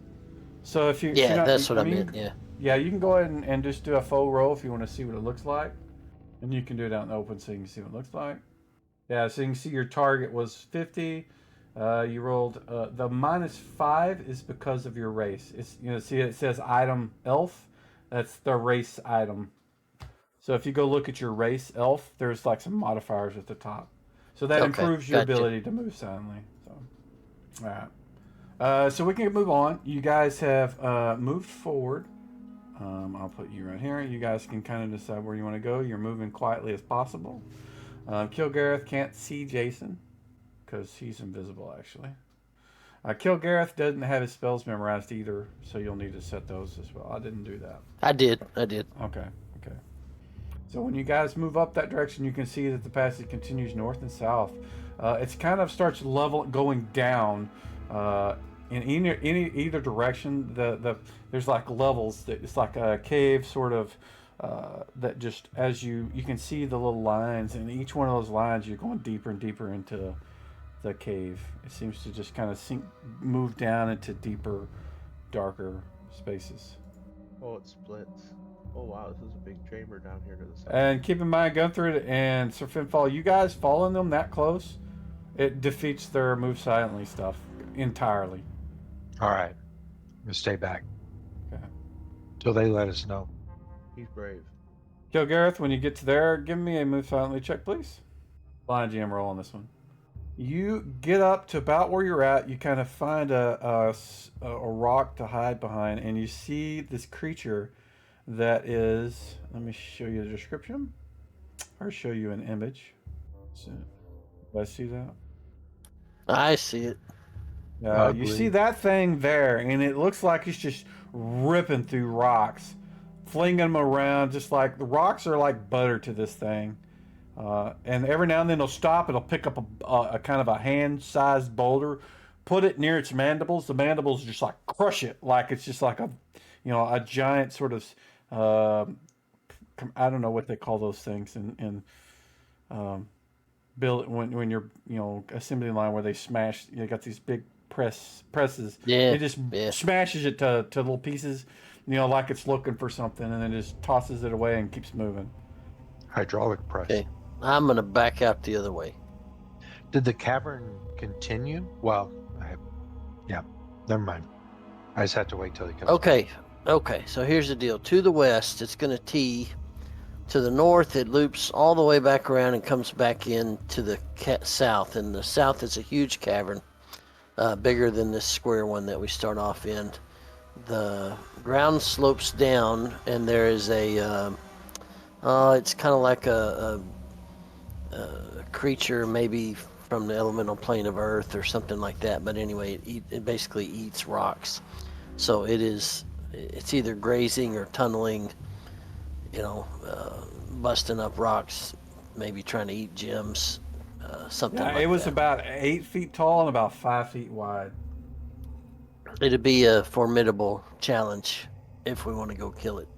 A: So if you
E: that's what I meant.
A: Yeah, you can go ahead and just do a faux roll if you want to see what it looks like, and you can do it out in the open so you can see what it looks like. Yeah, so you can see your target was 50. You rolled the -5 is because of your race. It's see it says item elf. That's the race item. So if you go look at your race elf, there's like some modifiers at the top. So that
E: Okay,
A: improves your
E: gotcha.
A: ability to move silently. So, all right. So we can move on. You guys have moved forward. I'll put you right here. You guys can kind of decide where you want to go. You're moving quietly as possible. Kilgareth can't see Jason because he's invisible, actually. Kilgareth doesn't have his spells memorized either, so you'll need to set those as well. I didn't do that.
E: I did.
A: Okay. So when you guys move up that direction, you can see that the passage continues north and south. It's kind of starts going down in either direction. There's like levels. It's like a cave sort of that just as you can see the little lines, and each one of those lines you're going deeper and deeper into the cave. It seems to just kind of move down into deeper, darker spaces.
B: Oh, it splits. Oh wow, this is a big chamber down here to the south.
A: And keep in mind, Gunther and Sir Finfall, you guys following them that close, it defeats their move silently stuff entirely.
C: All right. We'll stay back.
A: Okay.
C: Till they let us know.
B: He's brave.
A: Kilgareth, when you get to there, give me a move silently check, please. Blind GM roll on this one. You get up to about where you're at. You kind of find a rock to hide behind, and you see this creature that is. Let me show you the description, or show you an image. So, do I see that?
E: I see it.
A: You see that thing there, and it looks like it's just ripping through rocks, flinging them around, just like the rocks are like butter to this thing. And every now and then it'll stop. It'll pick up a kind of a hand-sized boulder, put it near its mandibles. The mandibles just like crush it, like it's just like a giant sort of I don't know what they call those things in build when you're assembly line where they smash. You got these big presses.
E: Yeah.
A: It just smashes it to little pieces, like it's looking for something, and then just tosses it away and keeps moving.
C: Hydraulic press.
E: Okay. I'm going to back out the other way.
C: Did the cavern continue? Well, never mind. I just have to wait till he comes.
E: Okay. So here's the deal. To the west, it's going to tee. To the north, it loops all the way back around and comes back in to the south. And the south is a huge cavern, bigger than this square one that we start off in. The ground slopes down, and there is a it's kind of like a creature maybe from the elemental plane of Earth or something like that. But anyway, it basically eats rocks. So it's either grazing or tunneling, busting up rocks, maybe trying to eat gems, something like that.
A: It was about 8 feet tall and about 5 feet wide.
E: It'd be a formidable challenge if we want to go kill it.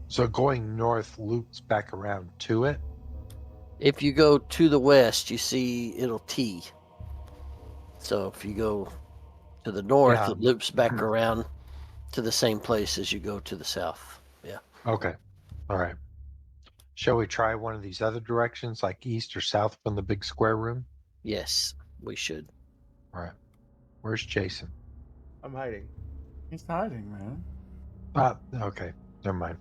C: So going north loops back around to it?
E: If you go to the west, you see it'll tee. So if you go to the north, it loops back around to the same place as you go to the south. Yeah.
C: Okay. All right. Shall we try one of these other directions, like east or south from the big square room?
E: Yes, we should.
C: All right. Where's Jason?
B: I'm hiding.
A: He's hiding, man.
C: Okay. Never mind.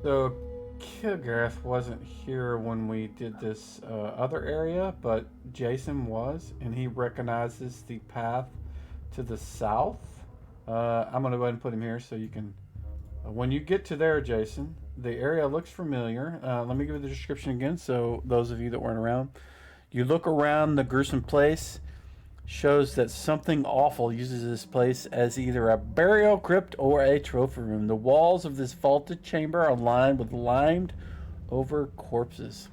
A: So Kilgareth wasn't here when we did this other area, but Jason was, and he recognizes the path to the south. I'm going to go ahead and put him here so you can... when you get to there, Jason, the area looks familiar. Let me give you the description again, so those of you that weren't around. You look around the gruesome place, shows that something awful uses this place as either a burial crypt or a trophy room. The walls of this vaulted chamber are lined with limed over corpses.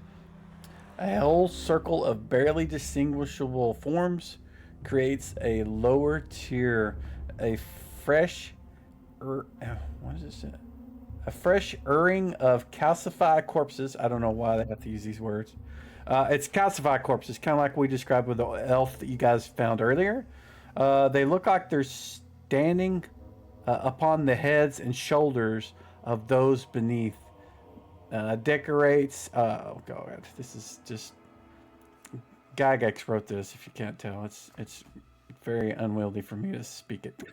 A: A whole circle of barely distinguishable forms creates a lower tier, a fresh urine of calcified corpses. I don't know why they have to use these words. It's calcified corpses, kind of like we described with the elf that you guys found earlier. They look like they're standing upon the heads and shoulders of those beneath. Decorates. Oh God, this is just. Gygax wrote this. If you can't tell, it's very unwieldy for me to speak it.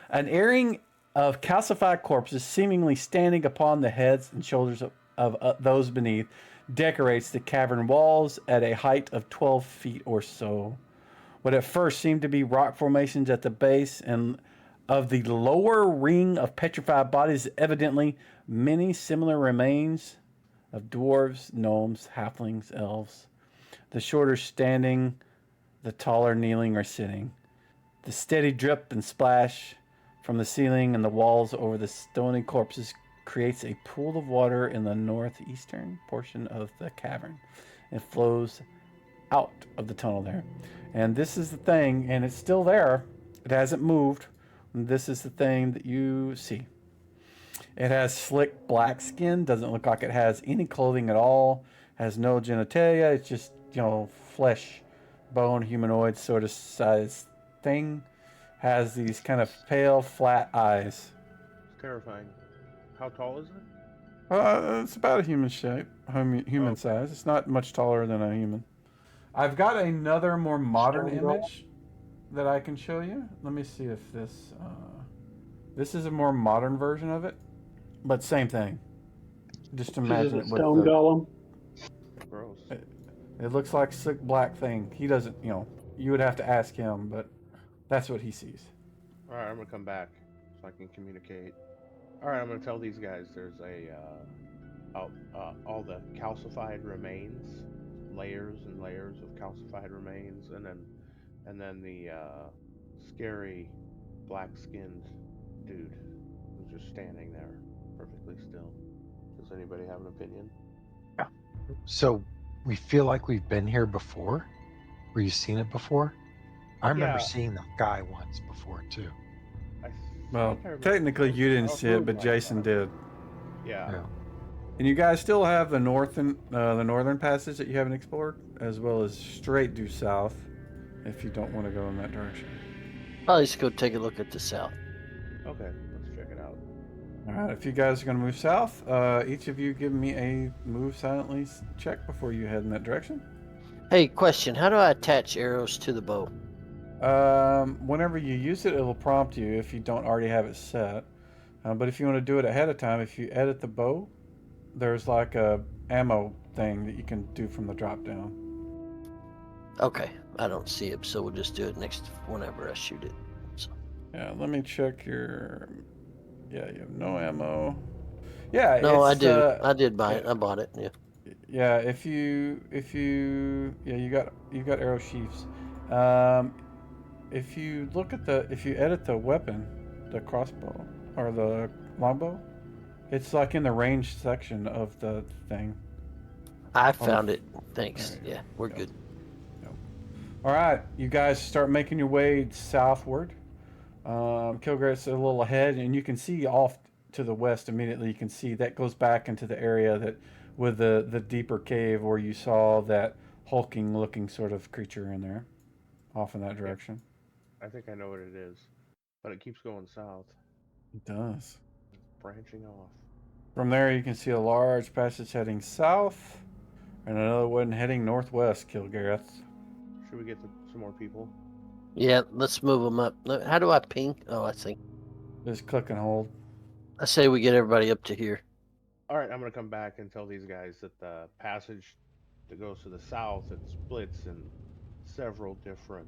A: An airing of calcified corpses, seemingly standing upon the heads and shoulders of those beneath.
F: decorates the cavern walls at a height of 12 feet or so. What at first seemed to be rock formations at the base and of the lower ring of petrified bodies, evidently many similar remains of dwarves, gnomes, halflings, elves. The shorter standing, the taller kneeling or sitting. The steady drip and splash from the ceiling and the walls over the stony corpses creates a pool of water in the northeastern portion of the cavern. It flows out of the tunnel there. And this is the thing, and it's still there. It hasn't moved. And this is the thing that you see. It has slick black skin, doesn't look like it has any clothing at all, has no genitalia, it's just, flesh, bone, humanoid sort of size thing. Has these kind of pale, flat eyes.
B: It's terrifying. How tall is it?
F: It's about a human shape, human size. It's not much taller than a human. I've got another more modern image that I can show you. Let me see if this... this is a more modern version of it, but same thing. Just imagine it with
D: stone golem.
B: Gross.
F: It looks like a slick black thing. He doesn't, you would have to ask him, but that's what he sees.
B: All right, I'm gonna come back so I can communicate. All right, I'm gonna tell these guys there's all the calcified remains, layers and layers of calcified remains, and then the scary black-skinned dude who's just standing there, perfectly still. Does anybody have an opinion?
C: So we feel like we've been here before? Were you seen it before? I remember seeing the guy once before too.
F: Well, technically you didn't see it, but Jason did.
B: Yeah.
F: And you guys still have the northern passage that you haven't explored, as well as straight due south, if you don't want to go in that direction.
E: I'll just go take a look at the south.
B: Okay, let's check it out.
F: All right, if you guys are going to move south, each of you give me a move silently check before you head in that direction.
E: Hey, question. How do I attach arrows to the bow?
F: Whenever you use it, it'll prompt you if you don't already have it set. But if you want to do it ahead of time, if you edit the bow, there's like a ammo thing that you can do from the drop down.
E: Okay, I don't see it, so we'll just do it whenever I shoot it. So.
F: Yeah, let me check your... Yeah, you have no ammo. Yeah,
E: no, I do. I did buy it. I bought it. Yeah.
F: Yeah, if you you got arrow sheaths. If you edit the weapon, the crossbow or the longbow, it's like in the range section of the thing.
E: I found it. Thanks. Yeah, we're good.
F: All right, you guys start making your way southward. Kilgrave's a little ahead, and you can see off to the west immediately. You can see that goes back into the area that with the deeper cave where you saw that hulking-looking sort of creature in there, off in that direction.
B: I think I know what it is, but it keeps going south.
F: It does.
B: It's branching off.
F: From there, you can see a large passage heading south, and another one heading northwest. Kilgareth.
B: Should we get some more people?
E: Yeah, let's move them up. How do I ping? Oh, I think.
F: Just click and hold.
E: I say we get everybody up to here.
B: All right, I'm going to come back and tell these guys that the passage that goes to the south, it splits in several different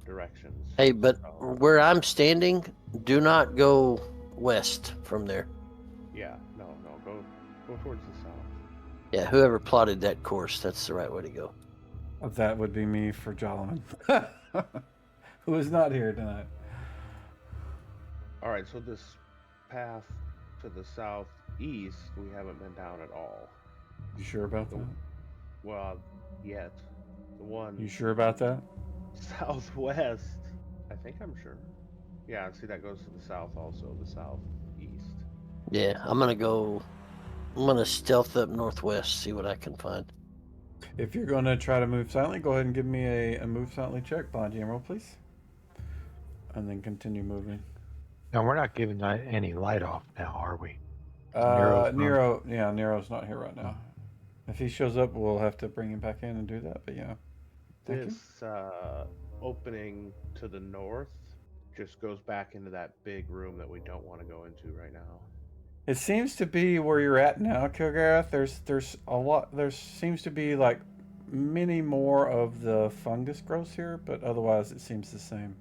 B: directions.
E: Hey, but where I'm standing, do not go west from there.
B: Yeah, no, go towards the south.
E: Yeah, whoever plotted that course, that's the right way to go.
F: That would be me for Jolliman, who is not here tonight.
B: All right, so this path to the southeast, we haven't been down at all.
F: You sure about that?
B: Well, yet. The one...
F: You sure about that?
B: Southwest. I think I'm sure. Yeah, see, that goes to the south also, the southeast.
E: Yeah, I'm gonna stealth up northwest, see what I can find.
F: If you're going to try to move silently, go ahead and give me a move silently check, Blind Jam roll, please. And then continue moving.
C: Now, we're not giving any light off now, are we?
F: Nero's not here right now. If he shows up, we'll have to bring him back in and do that, but yeah.
B: This opening to the north just goes back into that big room that we don't want to go into right now.
A: It seems to be where you're at now, Kilgareth. There's a lot. There seems to be like many more of the fungus growths here, but otherwise it seems the same.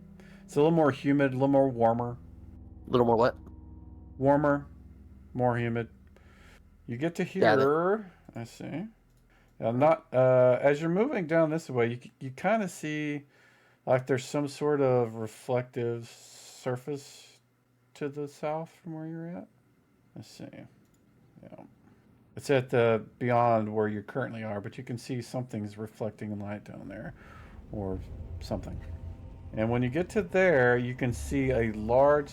A: It's a little more humid, a little more warmer,
E: A little more what?
A: warmer, more humid. You get to
E: Got it.
A: here. I see. Not as you're moving down this way, you kind of see like there's some sort of reflective surface to the south from where you're at. Let's see. Yeah. It's at the beyond where you currently are, but you can see something's reflecting light down there or something. And when you get to there, you can see a large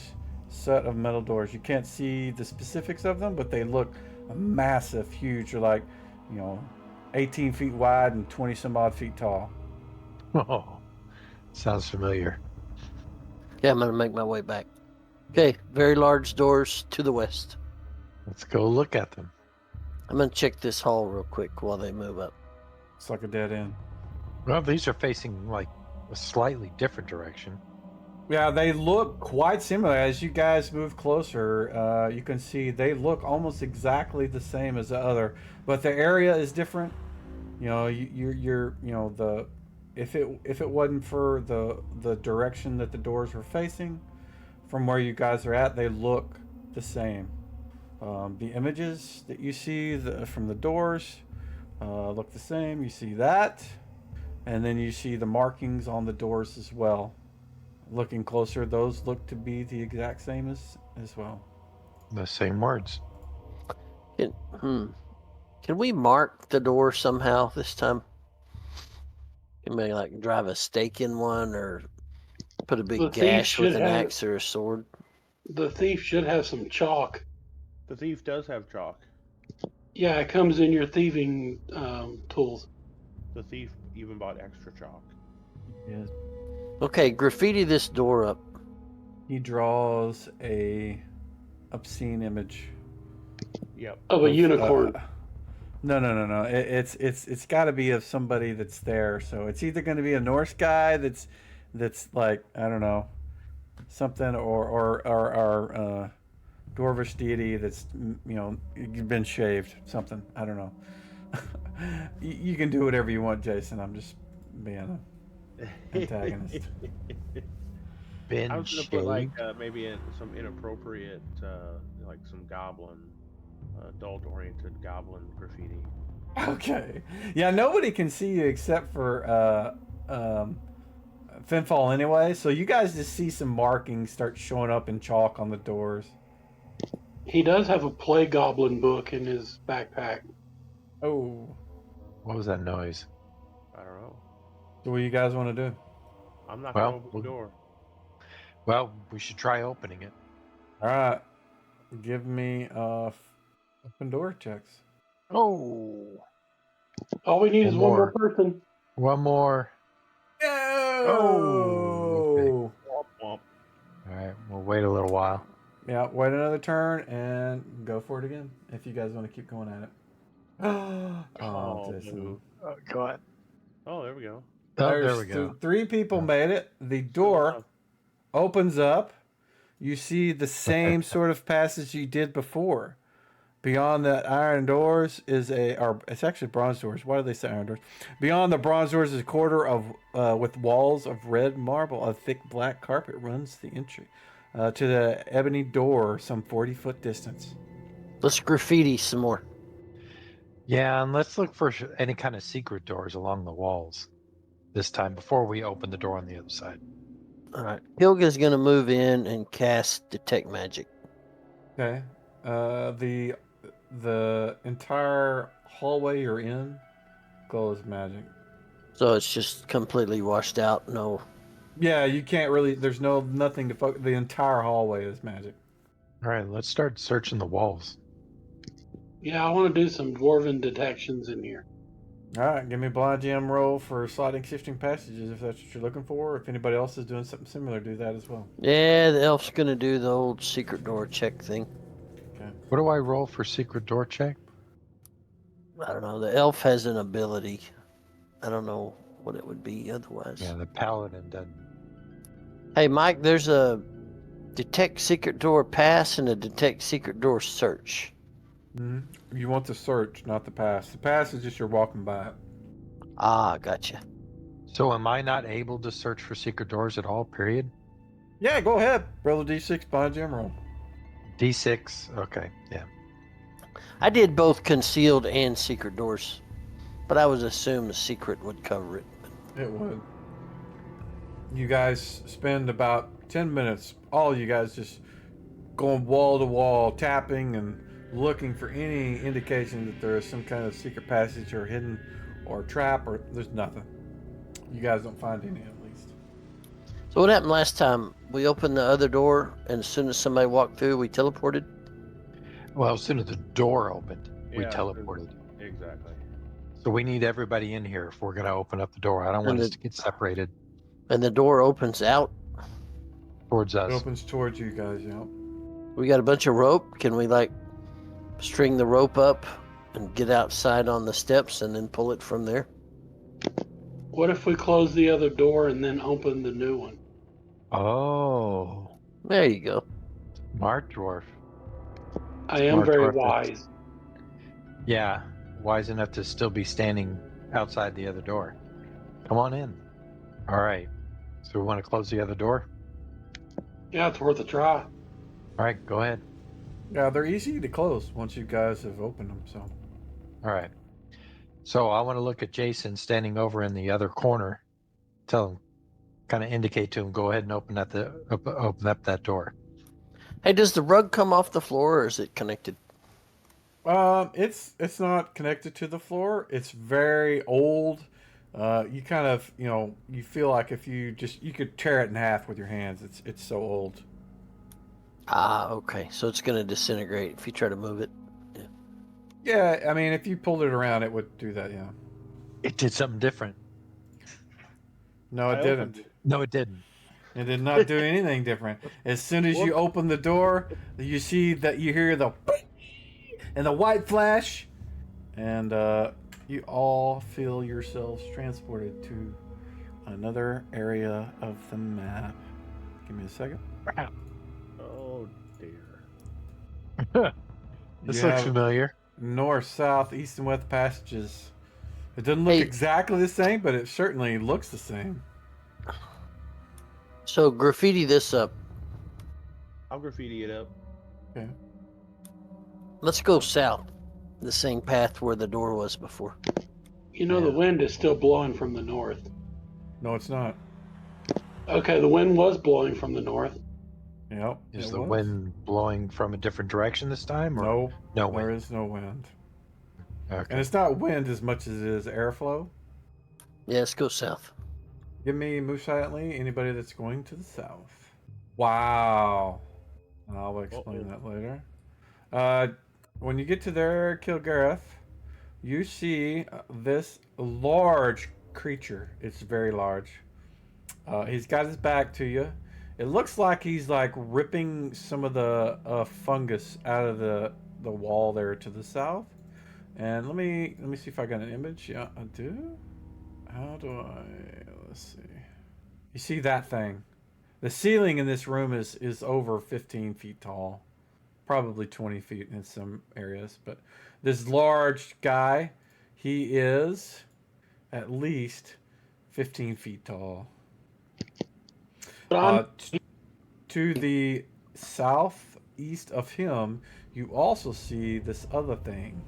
A: set of metal doors. You can't see the specifics of them, but they look massive, huge. They're like, 18 feet wide and 20 some odd feet tall.
C: Oh, sounds familiar.
E: Yeah, I'm gonna make my way back. Okay, very large doors to the west.
C: Let's go look at them.
E: I'm gonna check this hall real quick while they move up.
A: It's like a dead end.
C: Well, these are facing like a slightly different direction.
A: Yeah, they look quite similar. As you guys move closer, you can see they look almost exactly the same as the other, but the area is different. If it wasn't for the direction that the doors were facing, from where you guys are at, they look the same. The images that you see from the doors look the same. You see that, and then you see the markings on the doors as well. Looking closer, those look to be the exact same as well.
C: The same words.
E: Can we mark the door somehow this time? Can we like drive a stake in one or put a
D: The
E: big
D: thief
E: gash with
D: should
E: an
D: have-
E: axe or a sword?
D: The thief should have some chalk.
B: The thief does have chalk.
D: Yeah, it comes in your thieving tools.
B: The thief even bought extra chalk.
A: Yes.
E: Okay, graffiti this door up.
A: He draws a obscene image
B: Yep.
D: Of a unicorn.
A: No. It's got to be of somebody that's there. So it's either going to be a Norse guy that's like, I don't know, something, or dwarvish deity that's been shaved, something. I don't know. You can do whatever you want, Jason. I'm just being an antagonist.
C: Been
B: I was gonna
C: shaved.
B: put like maybe some inappropriate, like some goblin, adult-oriented goblin graffiti.
A: Okay. Yeah, nobody can see you except for Finfall anyway. So you guys just see some markings start showing up in chalk on the doors.
D: He does have a play goblin book in his backpack.
A: Oh.
C: What was that noise?
B: I don't know.
A: So what do you guys want to do?
B: I'm not
C: Well,
B: gonna open the door.
C: Well, we should try opening it.
A: All right. Give me open door checks.
C: Oh,
D: All we need
C: One
D: is one more
C: more.
D: person.
C: one more.
A: Oh.
B: Womp womp.
C: All right, we'll wait a little while.
A: Yeah, wait another turn and go for it again if you guys want to keep going at it.
B: Oh,
A: Jason.
B: boo.
C: Oh, go ahead.
B: Oh, there we go.
C: Oh, there
A: There's
C: we go.
A: Three people made it. The door opens up. You see the same sort of passage you did before. Beyond that iron doors is it's actually bronze doors. Why do they say iron doors? Beyond the bronze doors is a corridor of with walls of red marble. A thick black carpet runs the entry to the ebony door, some 40-foot distance.
E: Let's graffiti some more.
C: Yeah, and let's look for any kind of secret doors along the walls this time before we open the door on the other side.
E: All right. Hilga's going to move in and cast Detect Magic.
A: Okay. The entire hallway you're in glows magic.
E: So it's just completely washed out. No.
A: Yeah, you can't really. There's nothing to focus. The entire hallway is magic.
C: All right, let's start searching the walls.
D: Yeah, I want to do some dwarven detections in here.
A: All right, give me a blind gem roll for sliding shifting passages if that's what you're looking for. If anybody else is doing something similar, do that as well.
E: Yeah, the elf's going to do the old secret door check thing.
A: Okay.
C: What do I roll for secret door check?
E: I don't know. The elf has an ability. I don't know what it would be otherwise.
C: Yeah, the paladin doesn't.
E: Hey, Mike, there's a detect secret door pass and a detect secret door search.
A: You want the search, not the pass. The pass is just you're walking by it.
E: Ah, gotcha.
C: So am I not able to search for secret doors at all, period?
A: Yeah, go ahead. Roll a d6 behind Jim roll.
C: D6. Okay, yeah.
E: I did both concealed and secret doors, but I was assuming the secret would cover it.
A: It would. You guys spend about 10 minutes, all you guys just going wall to wall, tapping and looking for any indication that there is some kind of secret passage or hidden or trap, or there's nothing. You guys don't find any, at least.
E: So what happened last time? We opened the other door, and as soon as somebody walked through, we teleported?
C: Well, as soon as the door opened, we
B: Yeah,
C: teleported.
B: Exactly.
C: So we need everybody in here if we're going to open up the door. I don't want us to get separated
E: And the door opens out.
C: towards
A: It
C: us.
A: opens towards you guys, yeah.
E: We got a bunch of rope. Can we, like, string the rope up and get outside on the steps and then pull it from there?
D: What if we close the other door and then open the new one?
C: Oh,
E: There you go.
C: smart dwarf.
D: I am
C: Smart
D: very
C: dwarf.
D: wise.
C: Yeah, wise enough to still be standing outside the other door. Come on in. All right. So we want to close the other door?
D: Yeah, it's worth a try.
C: All right, go ahead.
A: Yeah, they're easy to close once you guys have opened them, so.
C: All right. So I want to look at Jason standing over in the other corner. Tell him, kind of indicate to him, go ahead and open up that door.
E: Hey, does the rug come off the floor, or is it connected?
A: It's not connected to the floor. It's very old. You kind of, you feel like if you could tear it in half with your hands. It's so old.
E: Ah, okay. So it's going to disintegrate if you try to move it.
A: Yeah, I mean, if you pulled it around, it would do that, yeah.
C: It did something different.
A: No, it
B: I
A: didn't.
B: opened it.
C: No, it didn't.
A: It did not do anything different. As soon as you open the door, you see that you hear the and the white flash, and you all feel yourselves transported to another area of the map. Give me a second.
B: Oh dear.
C: This
A: You
C: looks
A: have
C: familiar.
A: north, south, east, and west passages. It doesn't look
E: Hey.
A: exactly the same, but it certainly looks the same.
E: So graffiti this up.
B: I'll graffiti it up.
A: Okay.
E: Let's go south. The same path where the door was before.
D: You know, the wind is still blowing from the north.
A: No, it's not.
D: Okay, the wind was blowing from the north.
A: Yep.
C: Is
A: it
C: the
A: was.
C: wind blowing from a different direction this time? Or
A: No,
C: no
A: there
C: wind.
A: is no wind.
C: Okay.
A: And it's not wind as much as it is airflow.
E: Yeah, let's go south.
A: Give me move silently. Anybody that's going to the south. Wow. I'll explain that later. When you get to there, Kilgareth, you see this large creature. It's very large. He's got his back to you. It looks like he's like ripping some of the fungus out of the wall there to the south. And let me see if I got an image. Yeah, I do. How do I? Let's see. You see that thing? The ceiling in this room is over 15 feet tall, probably 20 feet in some areas. But this large guy, he is at least 15 feet tall. To the southeast of him, you also see this other thing.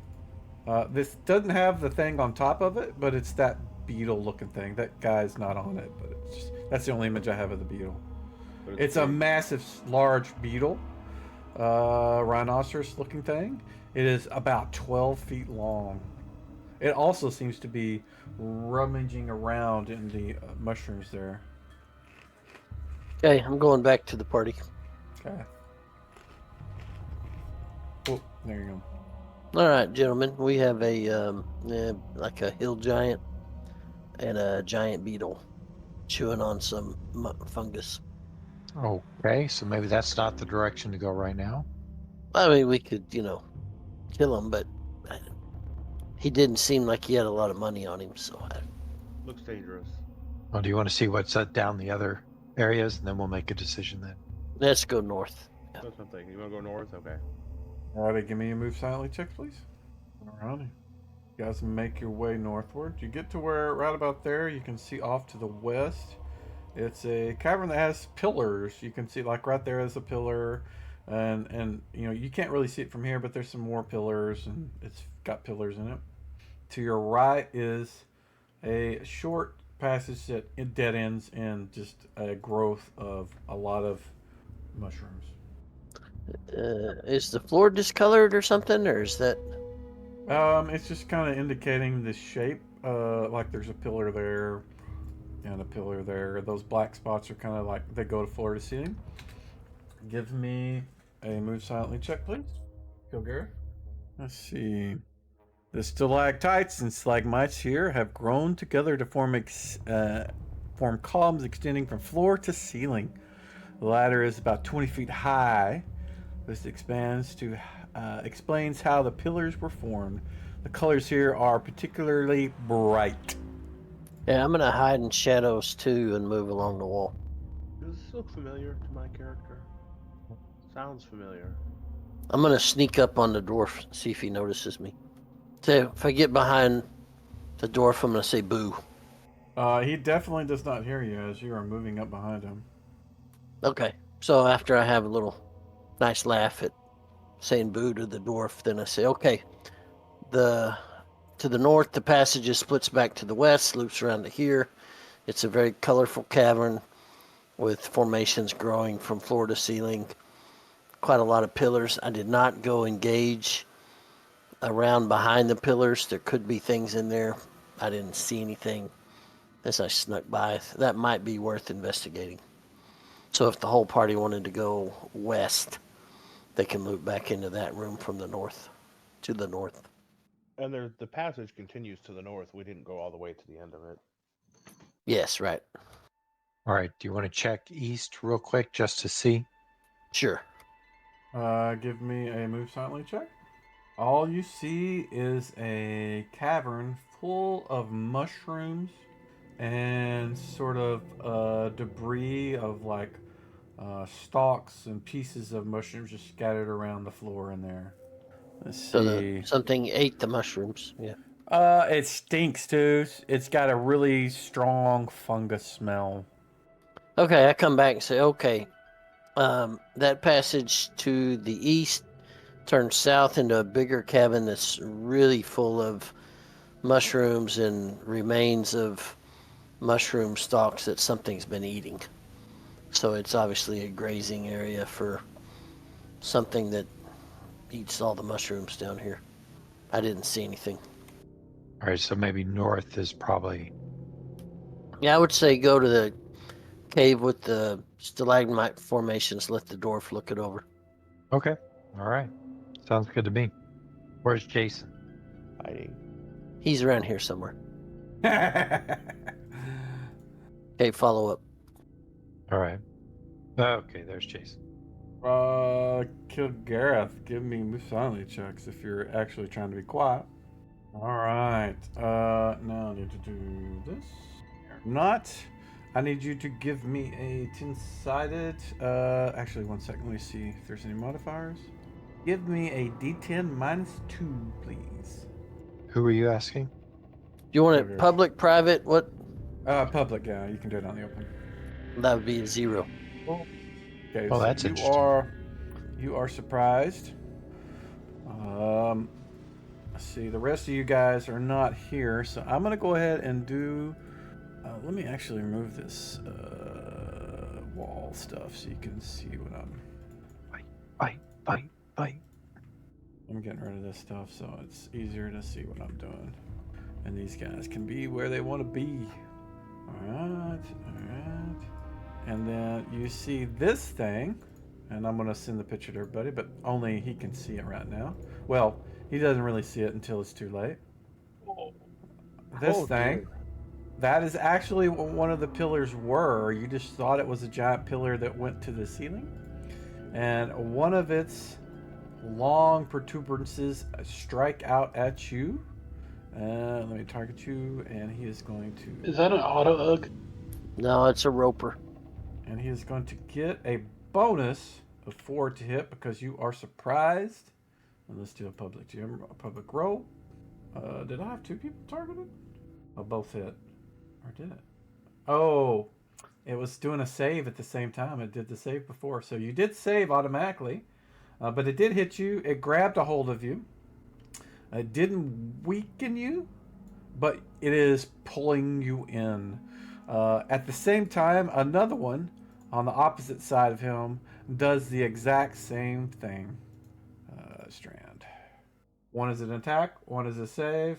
A: This doesn't have the thing on top of it, but it's that beetle-looking thing. That guy's not on it, but that's the only image I have of the beetle.
B: But
A: It's a massive, large beetle, rhinoceros-looking thing. It is about 12 feet long. It also seems to be rummaging around in the mushrooms there.
E: Okay, I'm going back to the party.
A: Okay. Oh, there you go.
E: All right, gentlemen, we have like a hill giant and a giant beetle chewing on some fungus.
C: Okay, so maybe that's not the direction to go right now.
E: I mean, we could, kill him, but he didn't seem like he had a lot of money on him, so
B: looks dangerous.
C: Well, do you want to see what's down the other areas, and then we'll make a decision then?
E: Let's go north.
B: That's what I'm thinking. You want to go north? Okay.
A: Alrighty, give me a move silently check, please. Alrighty. You guys make your way northward. You get to where, right about there, you can see off to the west. It's a cavern that has pillars. You can see, like, right there is a pillar. And you know, you can't really see it from here, but there's some more pillars, and it's got pillars in it. To your right is a short passage that it dead ends in just a growth of a lot of mushrooms.
E: Is the floor discolored or something, or is that?
A: It's just kind of indicating the shape. Like there's a pillar there and a pillar there. Those black spots are kind of like they go to floor to ceiling. Give me a move silently check, please. Go, Gary. Let's see. The stalactites and stalagmites here have grown together to form columns extending from floor to ceiling. The ladder is about 20 feet high. This explains how the pillars were formed. The colors here are particularly bright.
E: Yeah, I'm gonna hide in shadows too and move along the wall.
B: Does this look familiar to my character? Sounds familiar.
E: I'm gonna sneak up on the dwarf, see if he notices me. So if I get behind the dwarf, I'm gonna say boo.
A: He definitely does not hear you as you are moving up behind him.
E: Okay. So after I have a little nice laugh at saying boo to the dwarf, then I say, okay. To the north, the passage splits back to the west, loops around to here. It's a very colorful cavern with formations growing from floor to ceiling. Quite a lot of pillars. I did not go engage around behind the pillars. There could be things in there. I didn't see anything as I snuck by. That might be worth investigating. So if the whole party wanted to go west, they can move back into that room from the north, to the north.
B: And the passage continues to the north. We didn't go all the way to the end of it.
E: Yes, right.
C: All right. Do you want to check east real quick just to see?
E: Sure.
A: Give me a move silently check. All you see is a cavern full of mushrooms and sort of debris of like stalks and pieces of mushrooms just scattered around the floor in there. Let's see.
E: Something ate the mushrooms. Yeah.
F: It stinks too. It's got a really strong fungus smell.
E: Okay, I come back and say, okay, that passage to the east turns south into a bigger cabin that's really full of mushrooms and remains of mushroom stalks that something's been eating. So it's obviously a grazing area for something that eats all the mushrooms down here. I didn't see anything.
C: All right. So maybe north is probably.
E: Yeah, I would say go to the cave with the stalagmite formations. Let the dwarf look it over.
C: Okay. All right. Sounds good to me. Where's Jason?
B: Hiding.
E: He's around here somewhere. Okay, follow up.
C: All right. Okay. There's Jason.
A: Kilgareth, give me move silently checks if you're actually trying to be quiet. All right. Now I need to do this. Not. I need you to give me a 10-sided. Actually, 1 second. Let me see if there's any modifiers. Give me a D10 -2, please.
C: Who are you asking?
E: Do you want
A: Okay.
E: it public, private? What?
A: Public. Yeah, you can do it out in the open.
E: That would be a 0.
A: Okay.
C: Oh,
A: so
C: that's
A: you
C: interesting.
A: you are surprised. Let's see. The rest of you guys are not here, so I'm gonna go ahead and do. Let me actually remove this wall stuff so you can see what
C: Bite.
A: I'm getting rid of this stuff so it's easier to see what I'm doing. And these guys can be where they want to be. Alright. And then you see this thing, and I'm going to send the picture to everybody, but only he can see it right now. Well, he doesn't really see it until it's too late. This thing, that is actually what one of the pillars were. You just thought it was a giant pillar that went to the ceiling. And one of its long protuberances strike out at you. Let me target you, and he is going to.
D: Is that an auto ug?
E: No, it's a roper.
A: And he is going to get a bonus of 4 to hit because you are surprised. And let's do a public roll. Did I have 2 people targeted? Oh, both hit. Or did it? Oh, it was doing a save at the same time. It did the save before. So you did save automatically. But it did hit you. It grabbed a hold of you. It didn't weaken you, but it is pulling you in. At the same time, another one on the opposite side of him does the exact same thing. Strand. One is an attack, one is a save.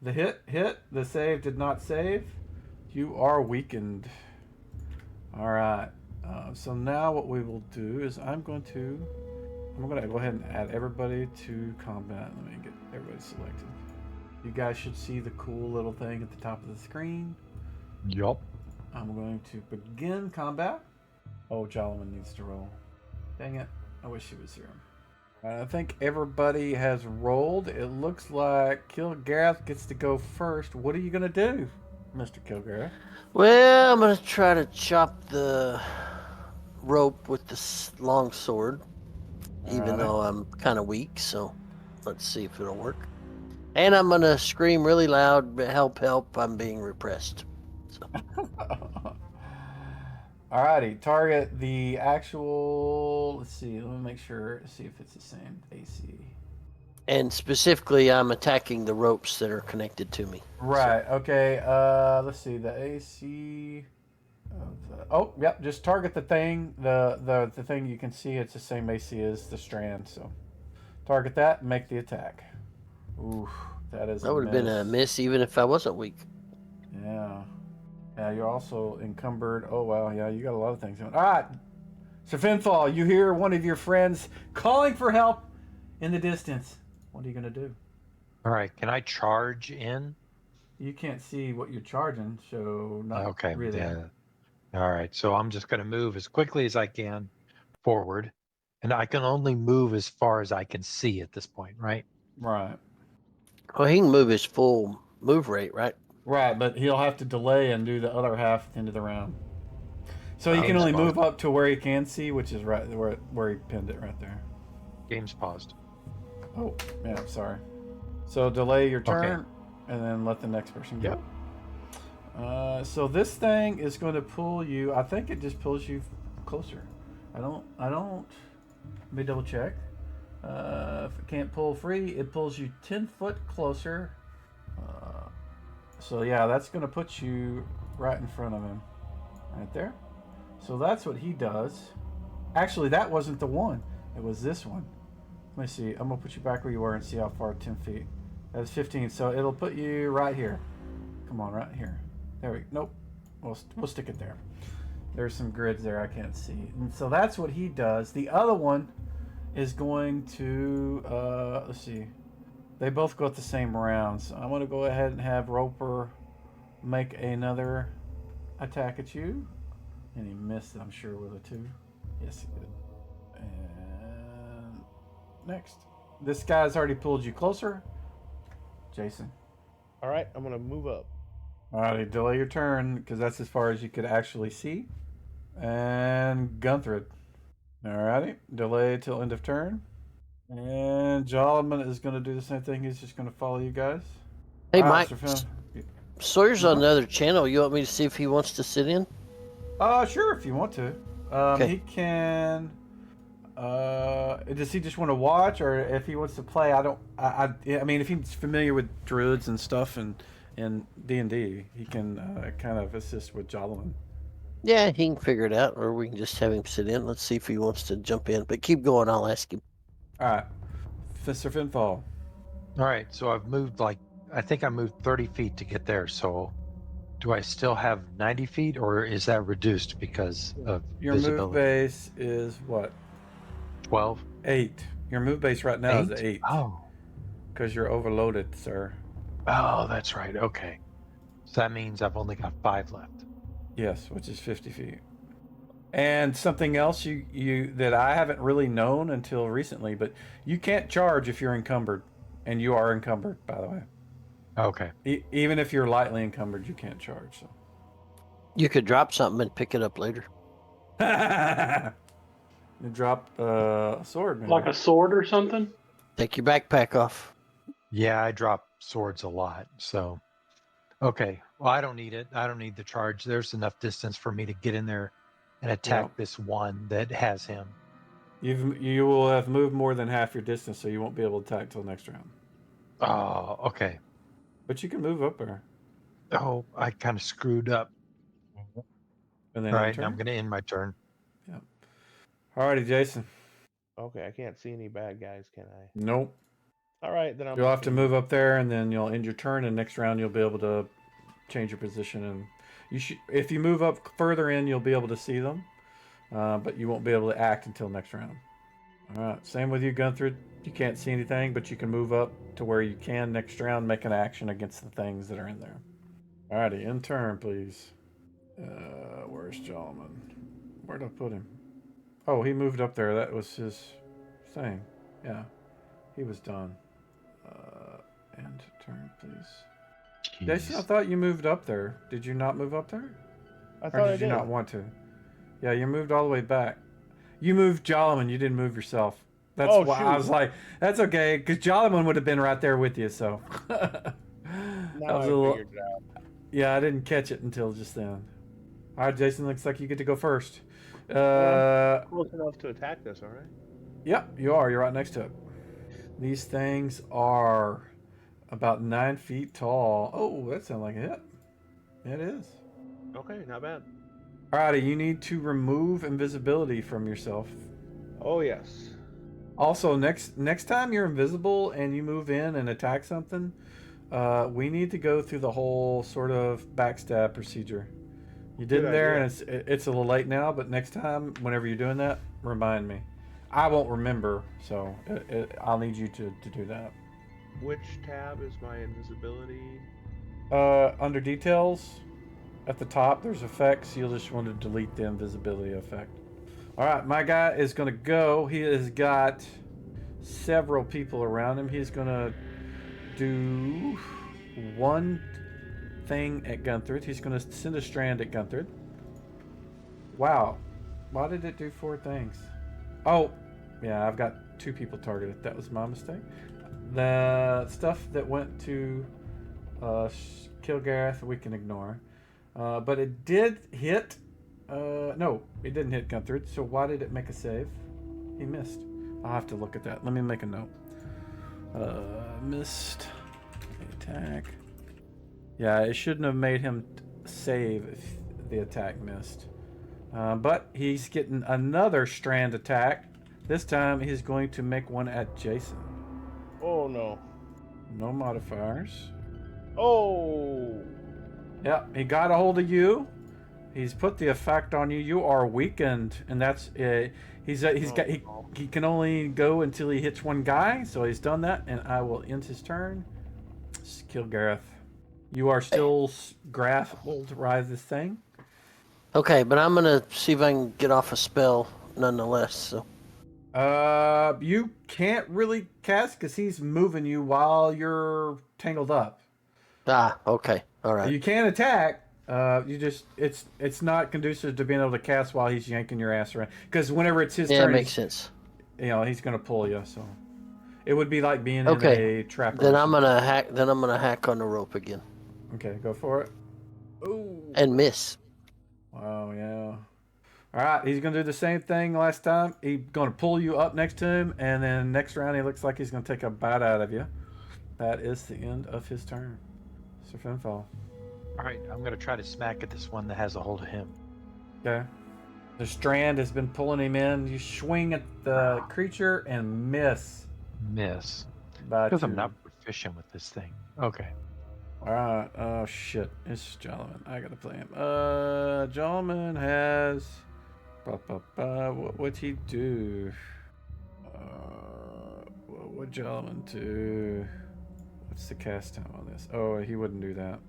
A: The hit, the save did not save. You are weakened. All right. So now what we will do is I'm going to go ahead and add everybody to combat. Let me get everybody selected. You guys should see the cool little thing at the top of the screen.
C: Yup.
A: I'm going to begin combat. Oh, Jolliman needs to roll. Dang it. I wish he was here. I think everybody has rolled. It looks like Kilgareth gets to go first. What are you going to do, Mr. Kilgareth?
E: Well, I'm going to try to chop the rope with the long sword, even though I'm kind of weak, so let's see if it'll work. And I'm going to scream really loud, help, help, I'm being repressed. So.
A: Alrighty, target the actual, let's see, let me make sure, see if it's the same AC.
E: And specifically, I'm attacking the ropes that are connected to me.
A: Right, okay, let's see, the AC of the, oh, yep, just target the thing, the thing you can see, it's the same AC as the strand, so target that and make the attack. Ooh, that is
E: That would have been a miss even if I wasn't weak.
A: Yeah. Yeah, you're also encumbered. Oh, well, yeah, you got a lot of things going. All right. So, Finfall, you hear one of your friends calling for help in the distance. What are you going to do?
C: All right. Can I charge in?
A: You can't see what you're charging, so not
C: Okay.
A: really.
C: Yeah. All right. So I'm just going to move as quickly as I can forward. And I can only move as far as I can see at this point, right?
A: Right.
E: Well, he can move his full move rate, right?
A: Right, but he'll have to delay and do the other half at the end of the round. So he can only move up to where he can see, which is right where he pinned it right there.
C: Game's paused.
A: Oh, yeah, sorry. So delay your turn, and then let the next person go. Yep. So this thing is going to pull you. I think it just pulls you closer. I don't. Let me double check. If it can't pull free, it pulls you 10 foot closer. So yeah, that's going to put you right in front of him, right there. So that's what he does. Actually, that wasn't the one. It was this one. Let me see. I'm going to put you back where you were and see how far 10 feet. That's 15. So it'll put you right here. Come on, right here. There we go. Nope. We'll stick it there. There's some grids there I can't see. And so that's what he does. The other one is going to, let's see. They both go at the same round. So I'm going to go ahead and have Roper make another attack at you. And he missed, I'm sure, with a 2. Yes, he did. And next. This guy's already pulled you closer. Jason.
B: All right, I'm going to move up.
A: All right, delay your turn because that's as far as you could actually see. And Gunthrid. All righty, delay till end of turn. And Jolliman is going to do the same thing. He's just going to follow you guys.
E: Hey, Mike. Sawyer's on the other channel. You want me to see if he wants to sit in?
A: Sure, if you want to. He can. Does he just want to watch, or if he wants to play? I mean, if he's familiar with druids and stuff and D&D, he can kind of assist with Jolliman.
E: Yeah, he can figure it out, or we can just have him sit in. Let's see if he wants to jump in. But keep going. I'll ask him.
A: All right, Mr. Finfall.
C: All right, so I've moved I think I moved 30 feet to get there. So do I still have 90 feet, or is that reduced because of
A: your
C: visibility?
A: move base is what?
C: 12?
A: 8. Your move base right now is 8.
C: Oh.
A: Because you're overloaded, sir.
C: Oh, that's right. Okay. So that means I've only got 5 left.
A: Yes, which is 50 feet. And something else you that I haven't really known until recently, but you can't charge if you're encumbered. And you are encumbered, by the way.
C: Okay.
A: Even if you're lightly encumbered, you can't charge. So.
E: You could drop something and pick it up later.
A: You drop a sword, maybe.
D: Like a sword or something?
E: Take your backpack off.
C: Yeah, I drop swords a lot. So, okay. Well, I don't need it. I don't need the charge. There's enough distance for me to get in there and attack this one that has him.
A: You will have moved more than half your distance, so you won't be able to attack till next round.
C: Oh, okay.
A: But you can move up there.
C: Oh, I kind of screwed up.
A: And then
C: All
A: end
C: right, now I'm
A: turn.
C: going to end my turn.
A: Yeah. Alrighty, Jason.
B: Okay, I can't see any bad guys, can I?
A: Nope.
B: All right, then
A: You'll have to move up there, and then you'll end your turn. And next round, you'll be able to change your position. And you should, if you move up further in, you'll be able to see them, but you won't be able to act until next round. All right. Same with you, Gunther. You can't see anything, but you can move up to where you can next round, make an action against the things that are in there. Alrighty, in turn, please. Where's Jolman? Where'd I put him? Oh, he moved up there. That was his thing. Yeah, he was done. End turn, please. Jason, I thought you moved up there. Did you not move up there?
B: I
A: Or
B: thought
A: did you not want to? Yeah, you moved all the way back. You moved Jolman. You didn't move yourself. That's why I was like, that's okay, because Jolman would have been right there with you, so.
B: Now I figured it out.
A: Yeah, I didn't catch it until just then. All right, Jason, looks like you get to go first.
B: Close enough to attack this, all right?
A: Yep, you are. You're right next to it. These things are about 9 feet tall. Oh, that sounds like a hit. It is.
B: Okay, not bad.
A: Alrighty, you need to remove invisibility from yourself.
B: Oh, yes.
A: Also, next time you're invisible and you move in and attack something, we need to go through the whole sort of backstab procedure. You did it there, and it's a little late now, but next time, whenever you're doing that, remind me. I won't remember, so I'll need you to do that.
B: Which tab is my invisibility?
A: Under details, at the top, there's effects. You'll just want to delete the invisibility effect. All right, my guy is going to go. He has got several people around him. He's going to do one thing at Gunther. He's going to send a strand at Gunther. Wow. Why did it do 4 things? Oh, yeah, I've got 2 people targeted. That was my mistake. The stuff that went to kill Gareth, we can ignore. But it did hit. No, it didn't hit Gunther. So why did it make a save? He missed. I'll have to look at that. Let me make a note. Missed attack. Yeah, it shouldn't have made him save if the attack missed. But he's getting another strand attack. This time he's going to make one at Jason.
B: Oh, no.
A: No modifiers.
B: Oh!
A: Yeah, he got a hold of you. He's put the effect on you. You are weakened, and that's he can only go until he hits one guy. So he's done that, and I will end his turn. Just kill Gareth. You are still grappled to rise this thing.
E: Okay, but I'm gonna see if I can get off a spell nonetheless. So.
A: You can't really cast because he's moving you while you're tangled up.
E: Ah, okay, all right.
A: You can attack. It's not conducive to being able to cast while he's yanking your ass around. Because whenever it's his turn,
E: yeah, makes sense.
A: You know, he's gonna pull you. So it would be like being in a trap.
E: Then I'm gonna hack. Then I'm gonna hack on the rope again.
A: Okay, go for it. Ooh.
E: And miss.
A: Wow, yeah. All right, he's going to do the same thing last time. He's going to pull you up next to him, and then next round he looks like he's going to take a bite out of you. That is the end of his turn. Sir Finfall.
C: All right, I'm going to try to smack at this one that has a hold of him.
A: Okay. The strand has been pulling him in. You swing at the creature and miss.
C: Miss. Because I'm not proficient with this thing. Okay.
A: All right. Oh, shit. It's Jolman. I got to play him. Jolman has... What'd he do? What Jolman do? What's the cast time on this? Oh, he wouldn't do that.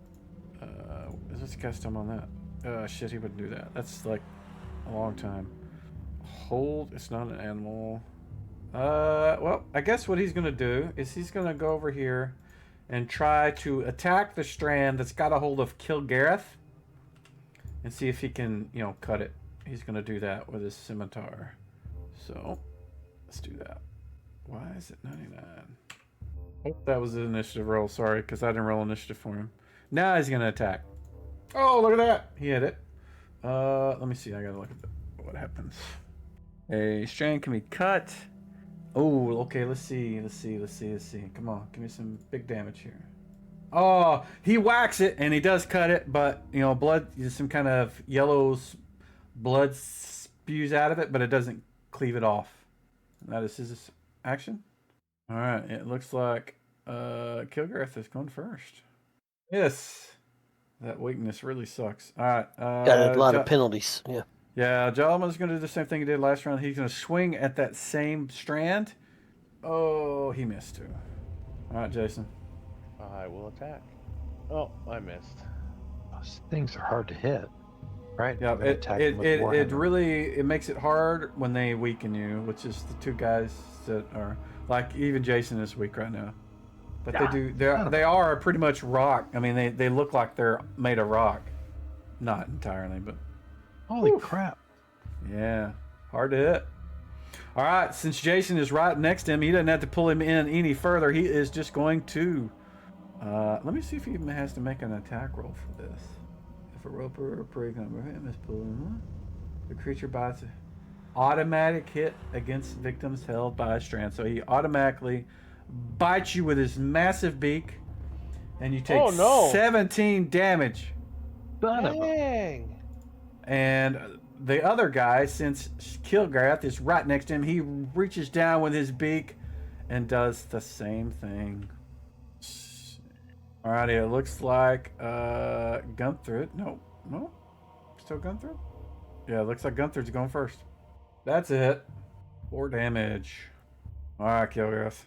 A: What's the cast time on that? Shit, he wouldn't do that. That's like a long time. Hold. It's not an animal. Well, I guess what he's gonna do is he's gonna go over here and try to attack the strand that's got a hold of Kill Gareth and see if he can, cut it. He's going to do that with his scimitar. So let's do that. Why is it 99? Oh, that was the initiative roll. Sorry, because I didn't roll initiative for him. Now he's gonna attack. Oh, look at that! He hit it. Let me see. I gotta look at what happens. A strand can be cut. Oh, okay. Let's see. Come on, give me some big damage here. Oh, he whacks it and he does cut it, but blood, some kind of yellow blood spews out of it, but it doesn't cleave it off. That is his action. All right, it looks like Kilgareth is going first. Yes, that weakness really sucks. All right,
E: Got a lot of penalties. Yeah.
A: Yeah, Jalaman's going to do the same thing he did last round. He's going to swing at that same strand. Oh, he missed too. All right, Jason.
B: I will attack. Oh, I missed.
C: Those things are hard to hit, right?
A: Yeah,
C: I'm gonna attack them with Warhammer.
A: it makes it hard when they weaken you, which is the two guys that are like even Jason is weak right now. But they are pretty much rock. I mean, they look like they're made of rock, not entirely, but
C: Holy
A: oof.
C: crap!
A: Yeah, hard to hit. All right, since Jason is right next to him, he doesn't have to pull him in any further. He is just going to. Let me see if he even has to make an attack roll for this. If a roper or prey number him is pulling, the creature bites an automatic hit against victims held by a strand. So he automatically bites you with his massive beak, and you take 17 damage.
B: Dang!
A: And the other guy, since Kilgrath is right next to him, he reaches down with his beak and does the same thing. Alrighty, it looks like Gunther. No, still Gunther. Yeah, it looks like Gunther's going first. That's it. 4 damage. All right, Kilgrath.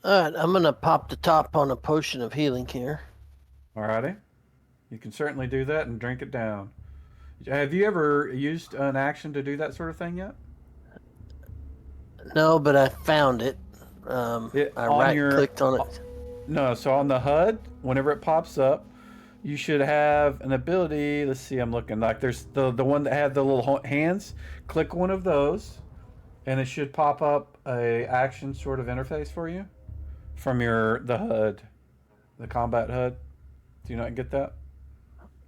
E: All right, I'm gonna pop the top on a potion of healing here.
A: Alrighty, you can certainly do that and drink it down. Have you ever used an action to do that sort of thing yet?
E: No, but I found it. I right-clicked on it.
A: No, so on the HUD, whenever it pops up, you should have an ability. Let's see, I'm looking. Like there's the one that had the little hands. Click one of those, and it should pop up a action sort of interface for you from the HUD, the combat HUD. Do you not get that?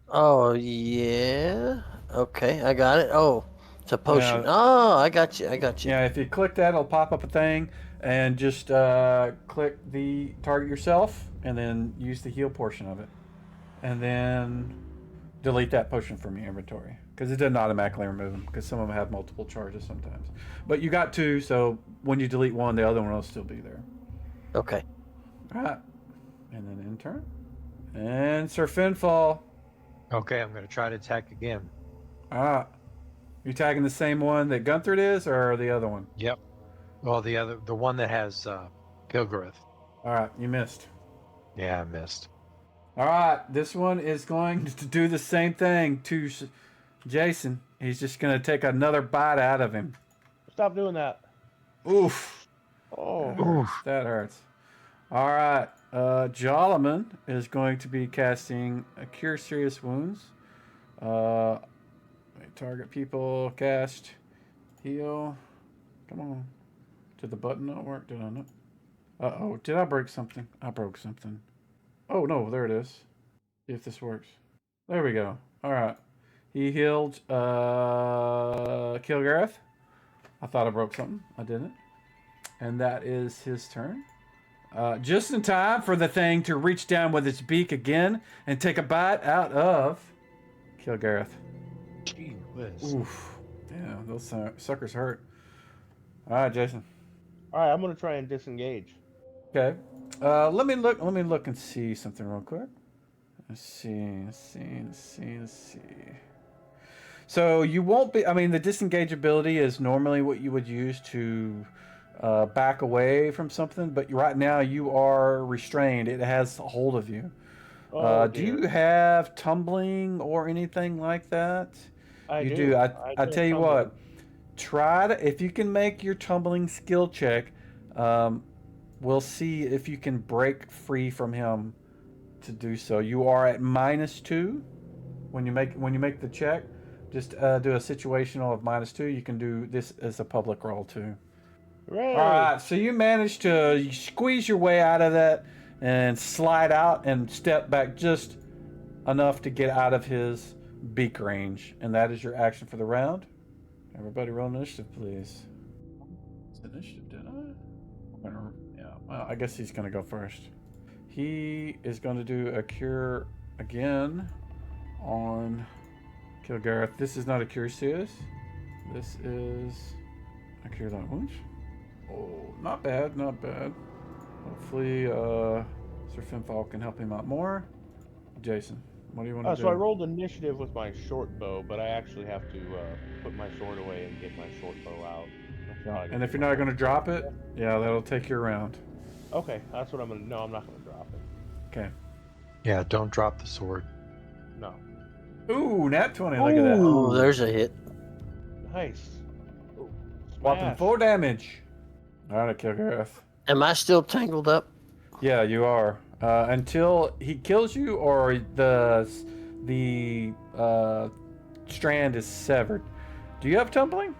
E: Oh yeah. Okay, I got it. Oh, it's a potion.
A: Yeah.
E: Oh, I got you.
A: Yeah, if you click that, it'll pop up a thing, and just click the target yourself, and then use the heal portion of it, and then delete that potion from your inventory because it doesn't automatically remove them because some of them have multiple charges sometimes. But you got 2, so when you delete one, the other one will still be there.
E: Okay.
A: All right, and then in turn, and Sir Finfall.
C: Okay, I'm going to try to attack again.
A: All right, you tagging the same one that Gunther is, or the other one?
C: Yep. Well, the one that has Kilgareth.
A: All right, you missed.
C: Yeah, I missed.
A: All right, this one is going to do the same thing to Jason. He's just going to take another bite out of him.
B: Stop doing that.
A: Oof.
B: Oh.
A: That hurts. All right, Jalaman is going to be casting a Cure Serious Wounds. Target people, cast, heal. Come on. Did the button not work? Did I not? Uh-oh, did I break something? I broke something. Oh, no, there it is. See if this works. There we go. All right. He healed Kilgareth. I thought I broke something. I didn't. And that is his turn. Just in time for the thing to reach down with its beak again and take a bite out of Kilgareth.
C: Gee whiz.
A: Oof. Yeah, those suckers hurt. All right, Jason.
B: All right, I'm gonna try and disengage.
A: Okay. Let me look and see something real quick. Let's see. So you won't be. I mean, the disengage ability is normally what you would use to back away from something, but right now you are restrained. It has a hold of you. Do you have tumbling or anything like that?
B: I do.
A: You do. I tell you what. Try to, if you can make your tumbling skill check. We'll see if you can break free from him to do so. You are at -2 when you make the check. Just do a situational of -2. You can do this as a public roll too.
B: Hooray!
A: All right, so you managed to squeeze your way out of that and slide out and step back just enough to get out of his beak range, and that is your action for the round. Everybody roll initiative, please. It's initiative, did I? Yeah, well, I guess he's going to go first. He is going to do a cure again on Kilgareth. This is not a cure serious. This is a cure light wounds. Oh, not bad, not bad. Hopefully, Sir Finfall can help him out more. Jason, what do you want to do?
B: So I rolled initiative with my short bow, but I actually have to put my sword away and get my short bow out.
A: And if you're not going to drop it, yeah, that'll take you around.
B: Okay, that's what I'm going to... No, I'm not going to drop it.
A: Okay.
C: Yeah, don't drop the sword.
B: No.
A: Ooh, nat 20, look at that.
E: Oh, there's a hit.
B: Nice. Ooh,
A: Whopping
B: smash.
A: 4 damage. Alright, Kilgareth.
E: Am I still tangled up?
A: Yeah, you are. Until he kills you or the strand is severed. Do you have tumbling?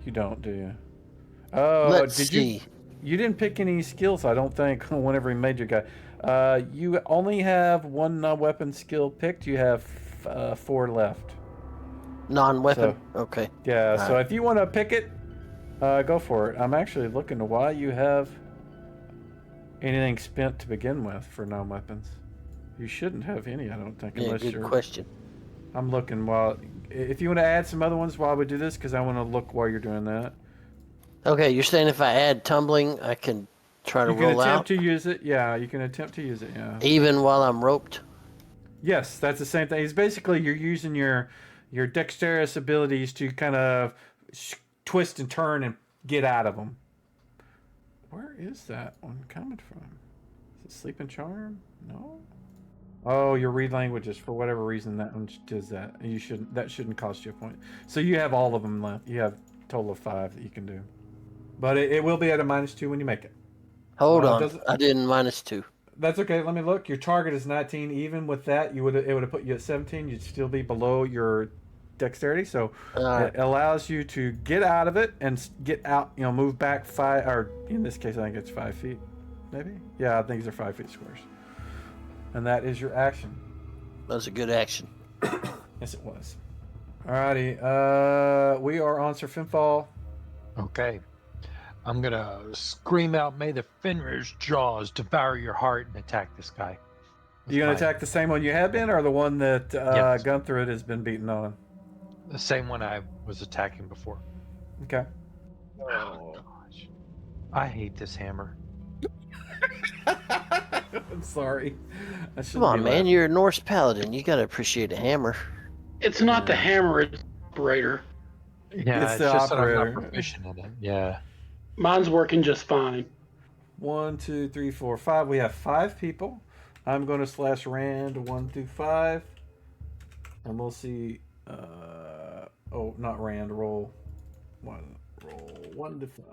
A: You don't, do you? Oh,
E: Let's
A: did
E: see.
A: You didn't pick any skills, I don't think, whenever he made your guy. You only have one weapon skill picked. You have 4 left.
E: Non-weapon? Okay.
A: Yeah,
E: All
A: so
E: right.
A: if you want to pick it, go for it. I'm actually looking to why you have anything spent to begin with for non-weapons. You shouldn't have any, I don't think,
E: Yeah,
A: unless
E: good
A: you're...
E: question.
A: I'm looking while... If you want to add some other ones while we do this, because I want to look while you're doing that.
E: Okay, you're saying if I add tumbling, I can try to
A: You can
E: roll
A: attempt
E: out?
A: to use it. Yeah, you can attempt to use it, yeah.
E: Even while I'm roped?
A: Yes, that's the same thing. It's basically you're using your dexterous abilities to kind of twist and turn and get out of them. Where is that one coming from? Is it Sleep and Charm? No. Oh, you read languages for whatever reason. That one does that. That shouldn't cost you a point. So you have all of them left. You have a total of 5 that you can do. But it will be at a -2 when you make it.
E: Hold
A: It
E: on.
A: doesn't-
E: I did -2.
A: That's okay. Let me look. Your target is 19. Even with that, it would have put you at 17. You'd still be below your dexterity. So
E: All right.
A: it allows you to get out of it and get out. Move back 5, or in this case, I think it's 5 feet. Maybe. Yeah, I think these are 5 feet squares. And that is your action.
E: That was a good action.
A: Yes, it was. Alrighty. We are on Sir Finfall.
C: Okay. I'm going to scream out, "May the Fenrir's jaws devour your heart," and attack this guy.
A: You gonna attack the same one you have been, or the one that
C: Yes.
A: Gunther has been beaten on?
C: The same one I was attacking before.
A: Okay.
C: Oh, gosh. I hate this hammer.
A: I'm sorry. I
E: Come
A: shouldn't
E: on,
A: be
E: man.
A: laughing.
E: You're a Norse paladin. You got to appreciate a hammer.
D: It's not the hammer, it's the operator.
C: Yeah,
A: It's
C: it's,
A: the
C: just that I'm
A: operator.
C: not proficient in it. Yeah.
D: Mine's working just fine.
A: 1, 2, 3, 4, 5. We have 5 people. I'm going to slash Rand 1 through 5, and we'll see. Oh, not Rand. Roll 1. Roll 1 to 5.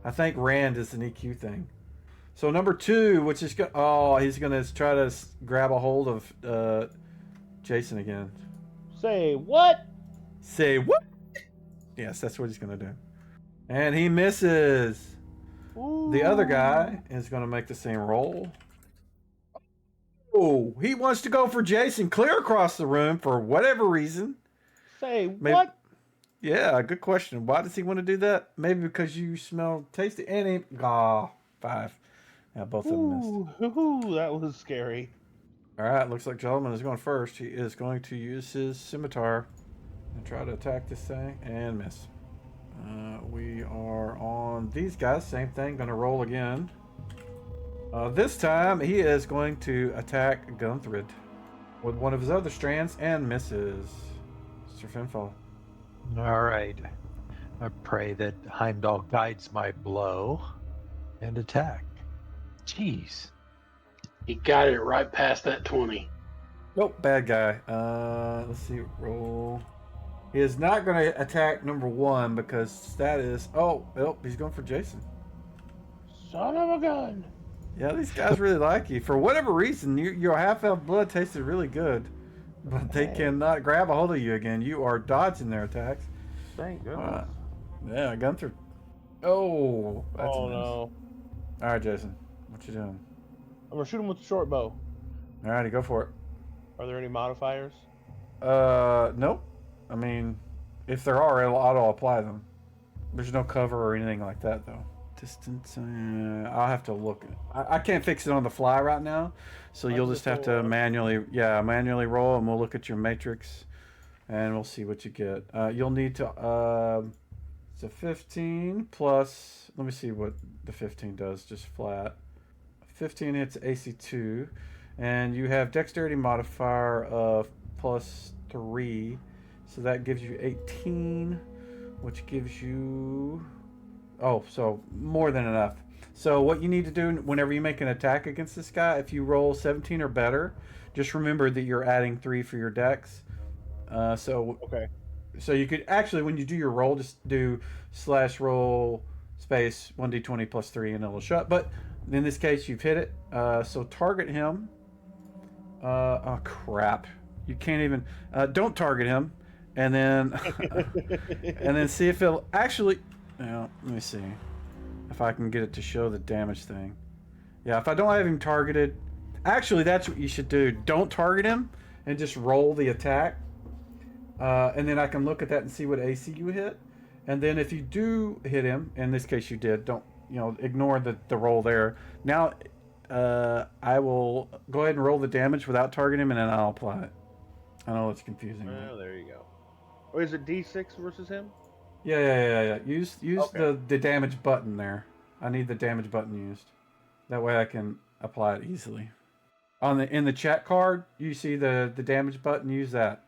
A: I think Rand is an EQ thing. So number 2, which is he's going to try to grab a hold of Jason again.
B: Say what?
A: Say what? Yes, that's what he's going to do. And he misses.
B: Ooh.
A: The other guy is going to make the same roll. Oh, he wants to go for Jason clear across the room for whatever reason.
B: Say
A: Maybe-
B: what?
A: Yeah, good question. Why does he want to do that? Maybe because you smell tasty. And he... 5. Yeah, both of them missed.
B: Ooh, that was scary.
A: All right, looks like Jellman is going first. He is going to use his scimitar and try to attack this thing and miss. We are on these guys. Same thing. Going to roll again. This time, he is going to attack Gunthrid with one of his other strands and misses. Sir Finfall.
C: All right. I pray that Heimdall guides my blow and attack. Jeez.
D: He got it right past that 20.
A: Nope, bad guy. Let's see. Roll. He is not going to attack number 1 because that is... Oh, he's going for Jason.
B: Son of a gun.
A: Yeah, these guys really like you. For whatever reason, your half-elf blood tasted really good. but they
B: Hey.
A: cannot grab a hold of you again. You are dodging their attacks.
B: Thank goodness.
A: Yeah, Gunther. Oh, that's
B: Oh
A: a miss.
B: no.
A: All right, Jason, what you doing?
B: I'm gonna shoot him with the short bow.
A: All righty, go for it.
B: Are there any modifiers?
A: Nope. I mean, if there are, it'll auto apply them. There's no cover or anything like that, though. Distance. I'll have to look. I can't fix it on the fly right now, so you'll just have to manually roll, and we'll look at your matrix, and we'll see what you get. You'll need to. It's a 15 plus. Let me see what the 15 does. Just flat. 15 hits AC 2, and you have dexterity modifier of +3, so that gives you 18, which gives you. Oh, so more than enough. So what you need to do whenever you make an attack against this guy, if you roll 17 or better, just remember that you're adding 3 for your dex.
B: Okay.
A: So you could actually, when you do your roll, just do /roll space 1d20 plus 3 and it'll shut. But in this case, you've hit it. So target him. Oh crap! You can't even. Don't target him, and then and then see if it'll actually. Let me see if I can get it to show the damage thing. Yeah, if I don't have him targeted, actually that's what you should do. Don't target him and just roll the attack. And then I can look at that and see what AC you hit. And then if you do hit him, in this case you did, don't ignore the roll there. Now I will go ahead and roll the damage without targeting him, and then I'll apply it. I know it's confusing.
B: Well, there you go. Or is it D6 versus him?
A: Yeah. Use
B: Okay.
A: the damage button there. I need the damage button used. That way I can apply it easily. In the chat card, you see the damage button. Use that.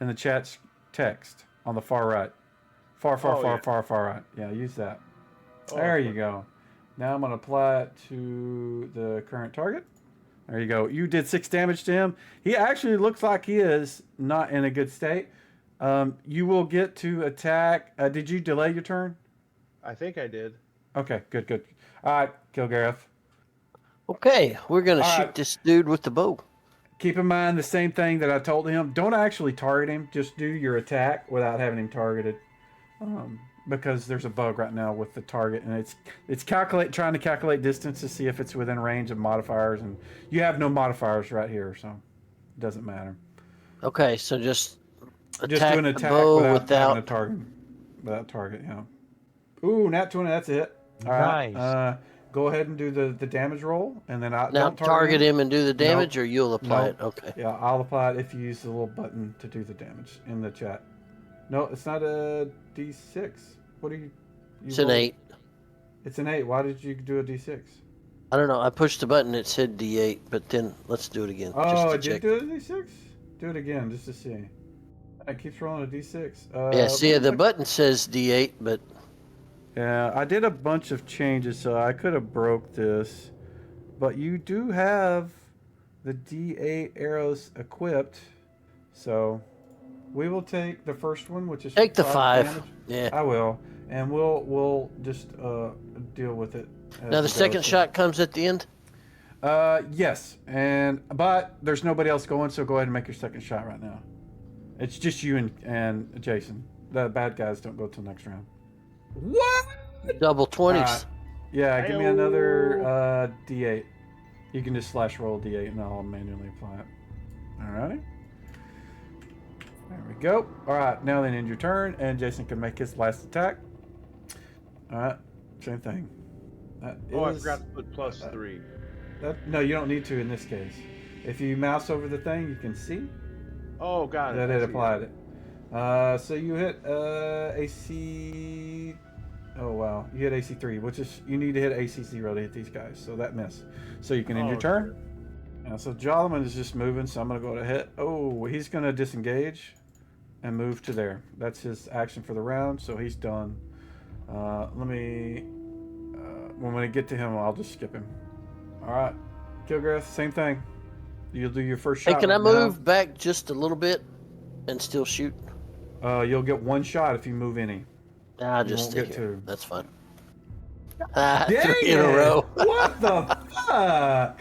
A: In the chat's text on the far right. Far right. Yeah, use that. There you go. Now I'm going to apply it to the current target. There you go. You did 6 damage to him. He actually looks like he is not in a good state. You will get to attack. Did you delay your turn?
B: I think I did.
A: Okay, good. All right, Kilgareth.
E: Okay, we're going to
A: All
E: shoot
A: right.
E: this dude with the bow.
A: Keep in mind the same thing that I told him. Don't actually target him. Just do your attack without having him targeted. Because there's a bug right now with the target, and it's trying to calculate distance to see if it's within range of modifiers, and you have no modifiers right here, so it doesn't matter.
E: Okay, so just
A: do
E: attack
A: an
E: the
A: attack
E: bow
A: without having a target. Without target, yeah. Ooh, nat 20, that's it. All right.
C: Nice.
A: Go ahead and do the damage roll, and then
E: now
A: don't
E: target him and do the damage,
A: Nope.
E: or you'll apply
A: Nope.
E: it. Okay.
A: Yeah, I'll apply it if you use the little button to do the damage in the chat. No, it's not a D6. What are you
E: It's an
A: rolled?
E: 8.
A: It's an 8. Why did you do a D6?
E: I don't know. I pushed the button. It said D8, but then let's do it again.
A: Oh,
E: just
A: it
E: to
A: did
E: check.
A: do a D6? Do it again just to see. It keeps rolling a D6.
E: Yeah, see, the button says D8, but
A: Yeah, I did a bunch of changes, so I could have broke this. But you do have the D8 arrows equipped, so we will take the first one, which is
E: take the 5.
A: damage.
E: Yeah.
A: I will, and we'll just deal with it.
E: Now the second shot comes at the end?
A: Yes, but there's nobody else going, so go ahead and make your second shot right now. It's just you and Jason. The bad guys don't go till next round. What?
E: Double 20s.
A: Alright. Yeah, give me another D8. You can just /roll D8 and I'll manually apply it. Alright. There we go. Alright, now then end your turn, and Jason can make his last attack. Alright, same thing.
B: I forgot to put +3.
A: No, you don't need to in this case. If you mouse over the thing, you can see
B: Oh, got it.
A: that
B: I
A: it
B: see
A: applied it. So you hit AC. Oh wow, you hit AC 3, which is you need to hit AC 0 to hit these guys. So that missed. So you can end your turn. So Jolliman is just moving, so I'm gonna go to hit. Oh, he's gonna disengage and move to there. That's his action for the round. So he's done. When we get to him, I'll just skip him. All right, Kilgrath, same thing. You'll do your first shot.
E: Hey, can I
A: right now.
E: move back just a little bit and still shoot?
A: You'll get 1 shot if you move any.
E: I'll
A: You
E: just
A: won't
E: stay
A: get
E: here.
A: 2.
E: That's fine.
A: Dang
E: 3 in a row.
A: What the fuck?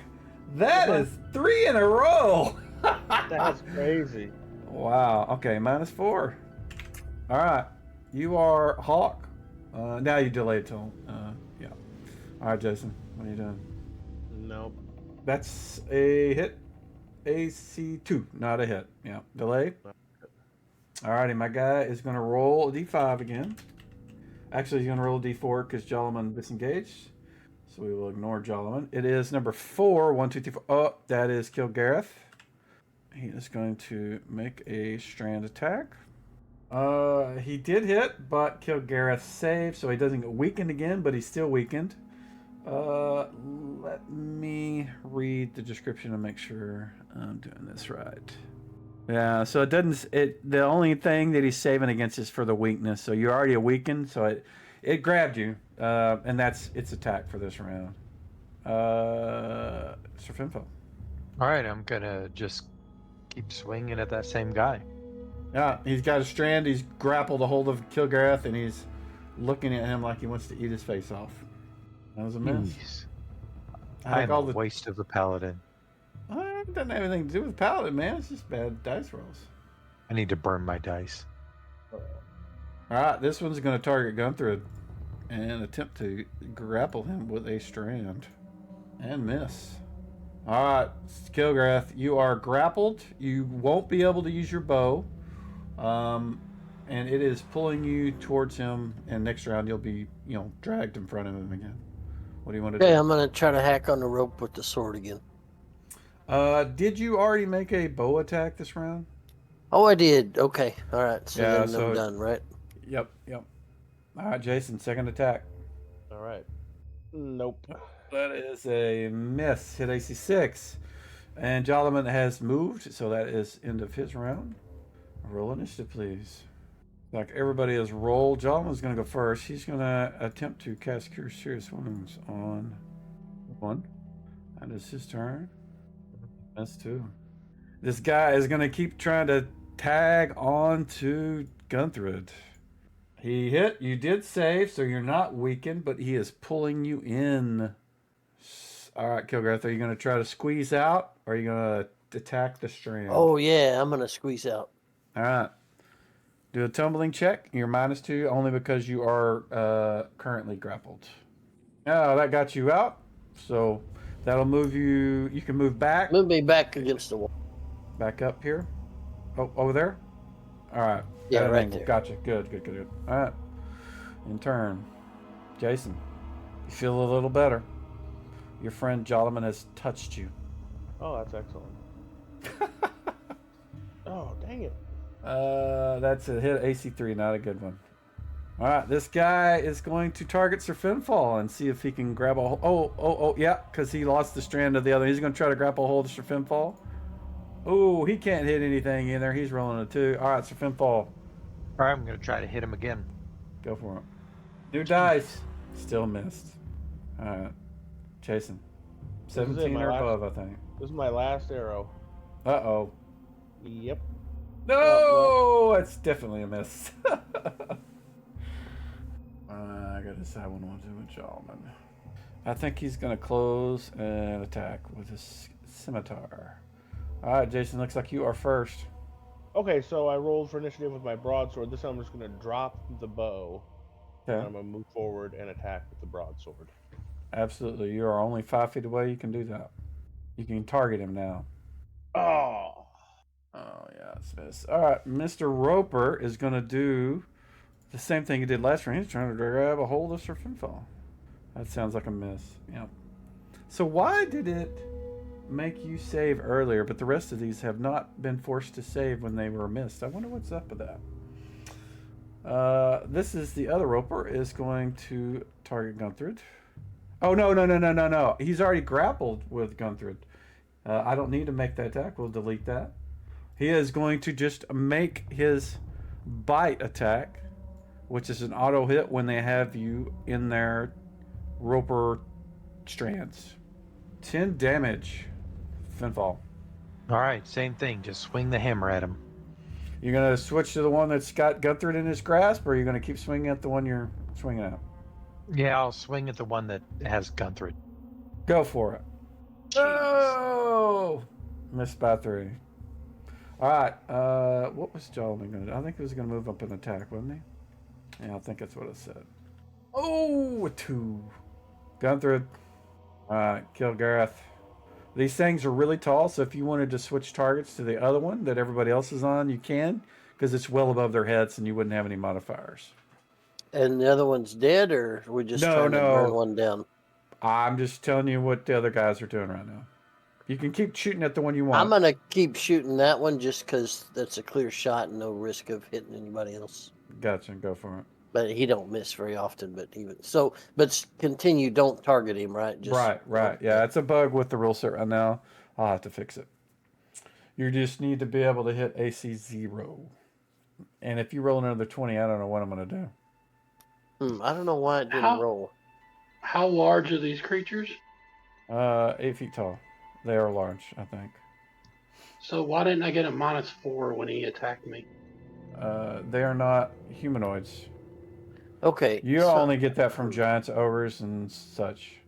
A: That is 3 in a row.
B: That's crazy.
A: Wow. Okay, -4. All right. You are Hawk. Now you delayed till. Yeah. All right, Jason. What are you doing?
B: Nope.
A: That's a hit. AC2, not a hit. Yeah. Delayed. All righty. My guy is going to roll a d5 again. Actually, he's going to roll a d4 because Jolliman disengaged. So we will ignore Jolliman. It is number 4. 1, 2, 3, 4. Oh, that is Kilgareth. He is going to make a strand attack. He did hit, but Kilgareth saved, so he doesn't get weakened again, but he's still weakened. Let me read the description to make sure I'm doing this right. Yeah, so it doesn't. The only thing that he's saving against is for the weakness. So you're already weakened, so it grabbed you, and that's its attack for this round. Sir Finfo.
C: All right, I'm gonna just keep swinging at that same guy.
A: Yeah, he's got a strand. He's grappled a hold of Kilgareth, and he's looking at him like he wants to eat his face off. That was a miss.
C: Jeez.
A: I
C: I'm a waste of a paladin.
A: It doesn't have anything to do with paladin, man. It's just bad dice rolls.
C: I need to burn my dice.
A: All right, this one's going to target Gunthrid and attempt to grapple him with a strand and miss. All right, Kilgrath, you are grappled. You won't be able to use your bow, and it is pulling you towards him. And next round, you'll be, dragged in front of him again. What do you want to do?
E: Okay, I'm going to try to hack on the rope with the sword again.
A: Did you already make a bow attack this round?
E: Oh, I did. Okay, all right. So
A: Yeah,
E: then
A: so-
E: I'm done, right?
A: Yep. All right, Jason, second attack.
B: All right. Nope.
A: That is a miss. Hit AC 6. And Jolliman has moved, so that is end of his round. Roll initiative, please. Like everybody has rolled. Jolliman's going to go first. He's going to attempt to cast Cure Serious Wounds on one. That is his turn. That's 2. This guy is going to keep trying to tag on to Gunthrid. He hit. You did save, so you're not weakened, but he is pulling you in. All right, Kilgareth, are you going to try to squeeze out, or are you going to attack the strand?
E: Oh, yeah, I'm going to squeeze out.
A: All right. Do a tumbling check. You're -2 only because you are currently grappled. Oh, that got you out. So that'll move you. You can move back.
E: Move me back against the wall.
A: Back up here. Oh, over there? All right.
E: Yeah,
A: At an
E: right
A: angle.
E: there.
A: Gotcha. Good. All right. In turn, Jason, you feel a little better. Your friend Jolliman has touched you.
B: Oh, that's excellent. Oh, dang it.
A: That's a hit. AC 3, not a good one. All right, this guy is going to target Sir Finfall and see if he can grab a hold. Oh, yeah, because he lost the strand of the other. He's going to try to grapple a hold of Sir Finfall. Oh, he can't hit anything either. He's rolling a 2. All right, Sir Finfall,
C: All right, I'm gonna try to hit him again.
A: go for it. New dice. Still missed. All right, Jason.
B: This is
A: 17
B: my
A: or
B: last-
A: above, I think.
B: This is my last arrow.
A: Uh-oh.
B: Yep.
A: No, that's definitely a miss. I gotta decide what I want to do with Jolliman. I think he's gonna close and attack with his scimitar. All right, Jason. Looks like you are first.
B: Okay, so I rolled for initiative with my broadsword. This time I'm just going to drop the bow. And
A: Okay.
B: I'm going to move forward and attack with the broadsword.
A: Absolutely. You are only 5 feet away. You can do that. You can target him now.
B: Oh.
A: Oh yeah, it's miss. All right, Mr. Roper is gonna do the same thing he did last round. He's trying to grab a hold of Sir Finfall. That sounds like a miss. Yep. So why did it make you save earlier, but the rest of these have not been forced to save when they were missed? I wonder what's up with that. This is the other Roper is going to target Gunthrid. Oh no! He's already grappled with Gunthrid. I don't need to make that attack. We'll delete that. He is going to just make his bite attack, which is an auto hit when they have you in their Roper strands. 10 damage. Finfall.
C: All right, same thing. Just swing the hammer at him.
A: You're going to switch to the one that's got Gunthrid in his grasp, or are you going to keep swinging at the one you're swinging at?
C: Yeah, I'll swing at the one that has Gunthrid.
A: Go for it. Oh! Missed by 3. All right. What was Jolman going to do? I think he was going to move up and attack, wasn't he? Yeah, I think that's what it said. Oh, a 2. Gunther. All right, kill Gareth. These things are really tall, so if you wanted to switch targets to the other one that everybody else is on, you can, because it's well above their heads and you wouldn't have any modifiers.
E: And the other one's dead, or we're just trying to burn one down?
A: I'm just telling you what the other guys are doing right now. You can keep shooting at the one you want.
E: I'm gonna keep shooting that one just because that's a clear shot and no risk of hitting anybody else.
A: Gotcha. Go for it.
E: But he don't miss very often. But even so, but continue. Don't target him, right? Just,
A: right. Yeah, it's a bug with the rule set right now. I'll have to fix it. You just need to be able to hit AC 0. And if you roll another 20, I don't know what I'm going to do.
E: I don't know why it didn't roll.
D: How large are these creatures?
A: 8 feet tall. They are large, I think.
D: So why didn't I get a -4 when he attacked me?
A: They are not humanoids.
E: Okay.
A: You only get that from giants, ogres, and such.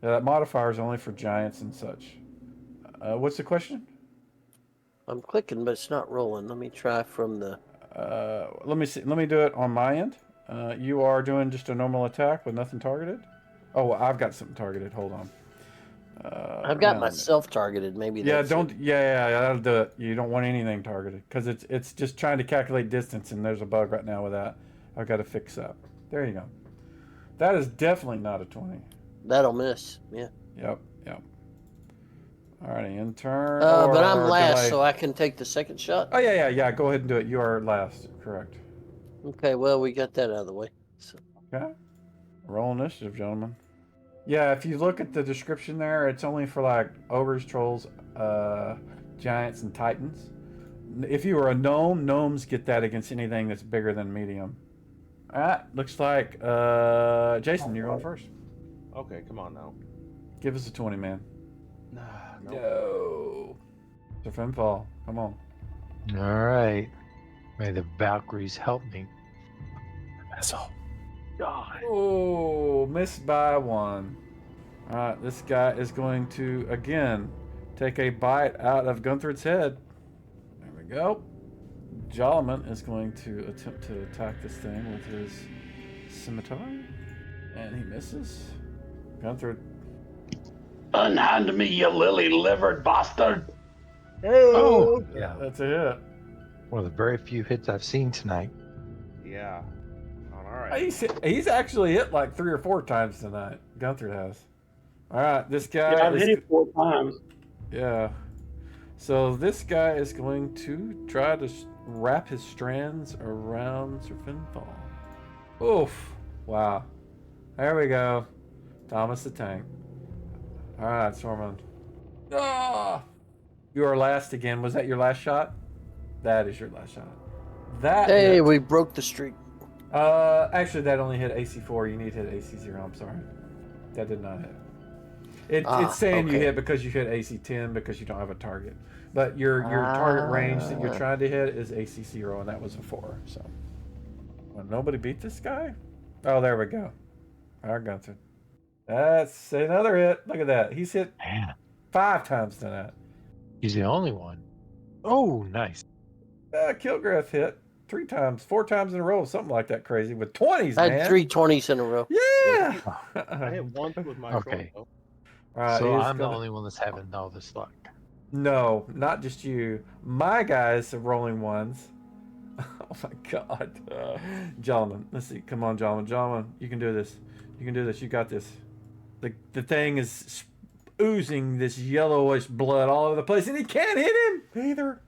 A: That modifier is only for giants and such. What's the question?
E: I'm clicking, but it's not rolling. Let me try from the...
A: Let me see. Let me do it on my end. You are doing just a normal attack with nothing targeted? Oh, I've got something targeted. Hold on.
E: I've got myself targeted. Maybe that's
A: Yeah, that'll do it. You don't want anything targeted because it's just trying to calculate distance, and there's a bug right now with that. I've got to fix that. There you go. That is definitely not a 20.
E: That'll miss. Yeah.
A: Yep. Alrighty, in turn.
E: But I'm last, so I can take the second shot.
A: Oh yeah. Go ahead and do it. You are last. Correct.
E: Okay. Well, we got that out of the way. So.
A: Okay. Roll initiative, gentlemen. Yeah, if you look at the description there, it's only for like ogres, trolls, giants, and titans. If you were a gnome, gnomes get that against anything that's bigger than medium. Alright, looks like Jason, you're on first.
B: Okay, come on now.
A: Give us a 20, man.
B: No.
A: Sir Finfall, come on.
C: All right. May the Valkyries help me. Vessel. God.
A: Oh, missed by 1. Alright, this guy is going to, again, take a bite out of Gunther's head. There we go. Jolliman is going to attempt to attack this thing with his scimitar. And he misses. Gunther.
D: Unhand me, you lily-livered bastard!
C: Oh, yeah.
A: That's a hit.
C: One of the very few hits I've seen tonight.
B: Yeah. All right.
A: He's actually hit like 3 or 4 times tonight. Gunther has. All right, this guy.
D: Yeah, I've hit it 4 times.
A: Yeah. So this guy is going to try to wrap his strands around Sir Finfall. Oof. Wow. There we go. Thomas the Tank. All right, Sormund. Ah! You are last again. Was that your last shot? That is your last shot.
E: Hey, we broke the streak.
A: Actually, that only hit AC 4. You need to hit AC 0. I'm sorry. That did not hit. It's saying you hit because you hit AC 10 because you don't have a target. But your target range that you're trying to hit is AC 0, and that was a 4. So, well, nobody beat this guy? Oh, there we go. Our Gunther. That's another hit. Look at that. He's hit 5 times tonight.
C: He's the only one. Oh, nice.
A: Kilgreth hit 3 times, 4 times in a row, something like that crazy with 20s,
E: I
A: man.
E: had 3 20s in a row.
A: Yeah.
B: I hit once with my
C: Okay.
B: troll,
C: So I'm the only one that's having all this luck.
A: No, not just you. My guys are rolling ones. Oh my God. Gentlemen, let's see. Come on, gentlemen. You can do this. You can do this. You got this. The thing is oozing this yellowish blood all over the place, and he can't hit him either.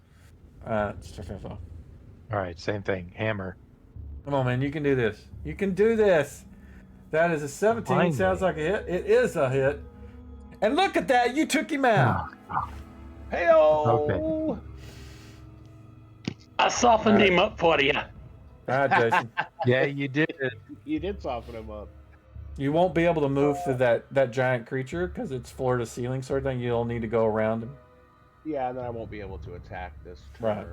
A: All
C: right, same thing. Hammer.
A: Come on, man. You can do this. You can do this. That is a 17.
C: Finally.
A: Sounds like a hit. It is a hit. And look at that. You took him out.
B: Hey-o!
C: Okay.
D: I softened him up for you.
A: All right, Jason.
C: Yeah, you did.
B: You did soften him up.
A: You won't be able to move through that giant creature because it's floor to ceiling sort of thing. You'll need to go around him.
B: Yeah, and then I won't be able to attack this turn.
A: Right.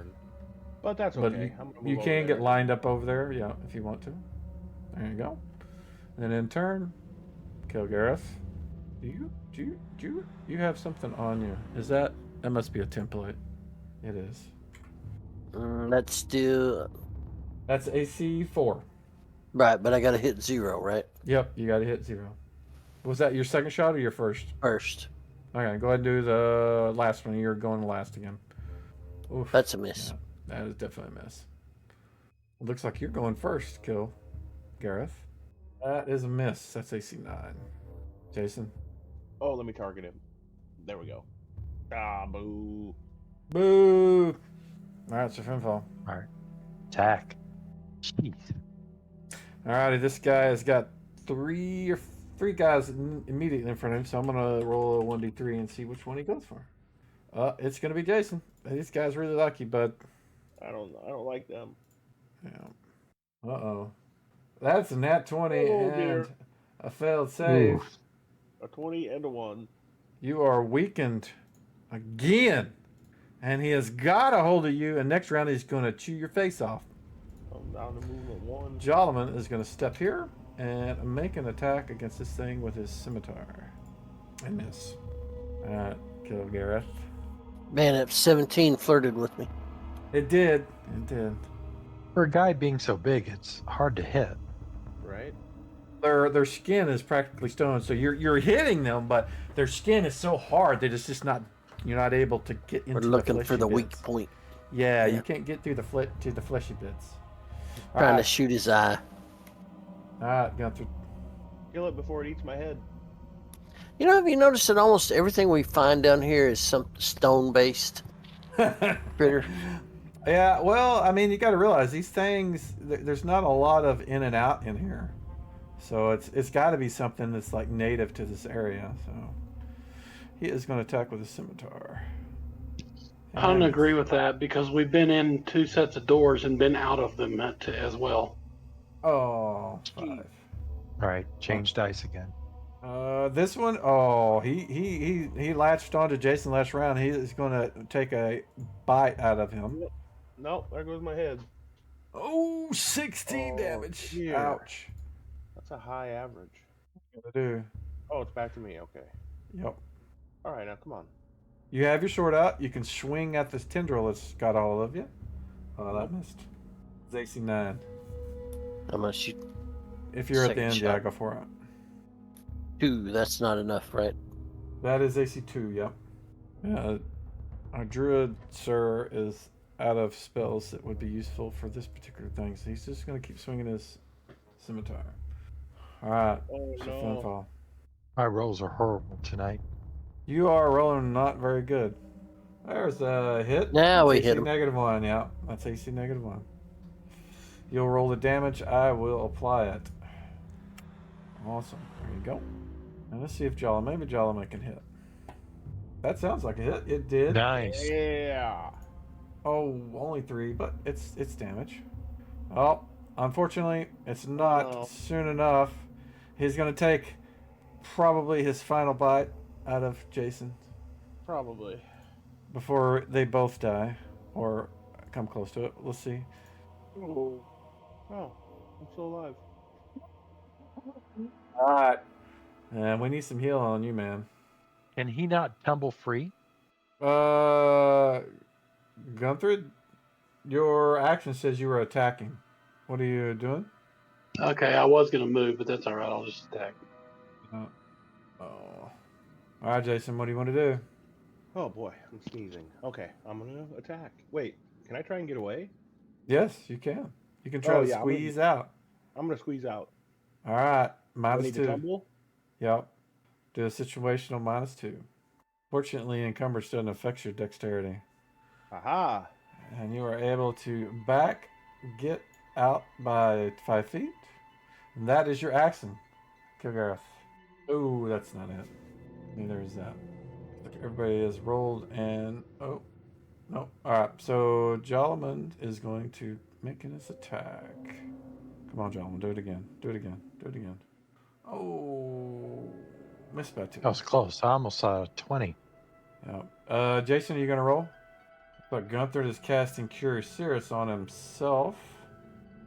B: But that's
A: But
B: okay.
A: you can get lined up over there, yeah, if you want to. There you go. And then in turn, kill Gareth. Do you have something on you? Is that must be a template? It is.
E: That's still
A: That's AC 4.
E: right, but I got to hit 0, right?
A: Yep, you got to hit 0. Was that your second shot or your first?
E: First.
A: Okay, go ahead and do the last one. You're going last again. Oof.
E: That's a miss.
A: Yeah, that is definitely a miss. It looks like you're going first, Kill Gareth. That is a miss. That's AC 9. Jason.
B: Oh, let me target him. There we go. Ah, boo.
A: Boo! Alright, so Finfall.
C: All right. Attack. Jeez.
A: Alrighty, this guy has got three guys immediately in front of him, so I'm gonna roll a 1d3 and see which one he goes for. It's gonna be Jason. This guy's really lucky, but
B: I don't like them.
A: yeah. Uh-oh. That's a nat 20
B: Oh,
A: and
B: dear.
A: a failed save.
C: Oof.
B: A 20 and a 1.
A: You are weakened again. And he has got a hold of you, and next round he's going to chew your face off.
B: I'm down to movement 1.
A: Jolliman is going to step here and make an attack against this thing with his scimitar. And miss. Alright, kill Gareth.
E: Man, that 17 flirted with me.
A: It did. It did.
C: For a guy being so big, it's hard to hit.
B: Right?
A: Their skin is practically stone, so you're hitting them, but their skin is so hard that it's just not, you're not able to get into
E: We're
A: the
E: looking
A: fleshy
E: for the
A: bits.
E: weak point.
A: Yeah,
E: Yeah.
A: you can't get through the fleshy bits.
E: Trying to shoot his eye.
A: Alright, Gunther.
B: Kill it before it eats my head.
E: You know, have you noticed that almost everything we find down here is some stone-based critter?
A: Yeah, well, I mean, you got to realize these things. There's not a lot of in and out in here, so it's got to be something that's like native to this area. So he is going to attack with a scimitar.
D: I don't
A: And-
D: agree with that because we've been in 2 sets of doors and been out of them as well.
A: Oh, 5.
C: All right. Change dice again.
A: This one, oh, he latched onto Jason last round. He is going to take a bite out of him.
B: Nope, there goes my head.
A: Oh, 16
B: Oh,
A: damage.
B: dear.
A: Ouch.
B: That's a high average.
A: What gonna do?
B: Oh, it's back to me. Okay.
A: Yep.
B: All right, now come on.
A: You have your sword out. You can swing at this tendril that's got all of you. Oh, that missed. It's AC 9.
E: I'm gonna shoot
A: If you're at the
E: Second
A: end, yeah,
E: shot.
A: go for it.
E: 2. That's not enough, right?
A: That is AC 2, yep. Yeah, our druid, sir, is out of spells that would be useful for this particular thing, so he's just going to keep swinging his scimitar. Alright,
B: Oh,
A: so
B: no.
A: Finfall.
C: My rolls are horrible tonight.
A: You are rolling not very good. There's a hit.
E: Now we
A: AC
E: hit him.
A: -1, yeah. That's AC -1. You'll roll the damage. I will apply it. Awesome. There you go. And let's see if maybe Jolliman can hit. That sounds like a hit. It did.
C: Nice.
B: Yeah.
A: Oh, only 3, but it's damage. Oh, unfortunately, it's not
B: Oh.
A: soon enough. He's going to take probably his final bite out of Jason
B: Probably.
A: before they both die or come close to it. Let's see.
B: Oh. Oh, I'm still alive.
A: All right. And we need some heal on you, man.
C: Can he not tumble free?
A: Gunther, your action says you were attacking. What are you doing?
D: Okay, I was going to move, but that's all right. I'll just attack.
A: Oh. All right, Jason, what do you want to do?
B: Oh boy, I'm sneezing. Okay, I'm gonna attack. Wait, can I try and get away?
A: Yes, you can. You can try
B: Oh,
A: to
B: yeah, I'm
A: squeeze out.
B: I'm gonna squeeze out.
A: All right,
B: Do I need to
A: -2.
B: tumble?
A: Yep. Do a situational -2. Fortunately, encumbrance doesn't affect your dexterity.
B: Aha!
A: And you are able to get out by 5 feet. And that is your action. Kilgareth. Oh, that's not it. Neither is that. Look, everybody is rolled and... Oh. No. Alright, so Jolliman is going to make his attack. Come on, Jolliman. Do it again. Do it again. Do it again. Oh. Missed by 2.
C: That was close. I almost saw 20.
A: Yeah. Jason, are you going to roll? But Gunther is casting Cure Cirrus on himself.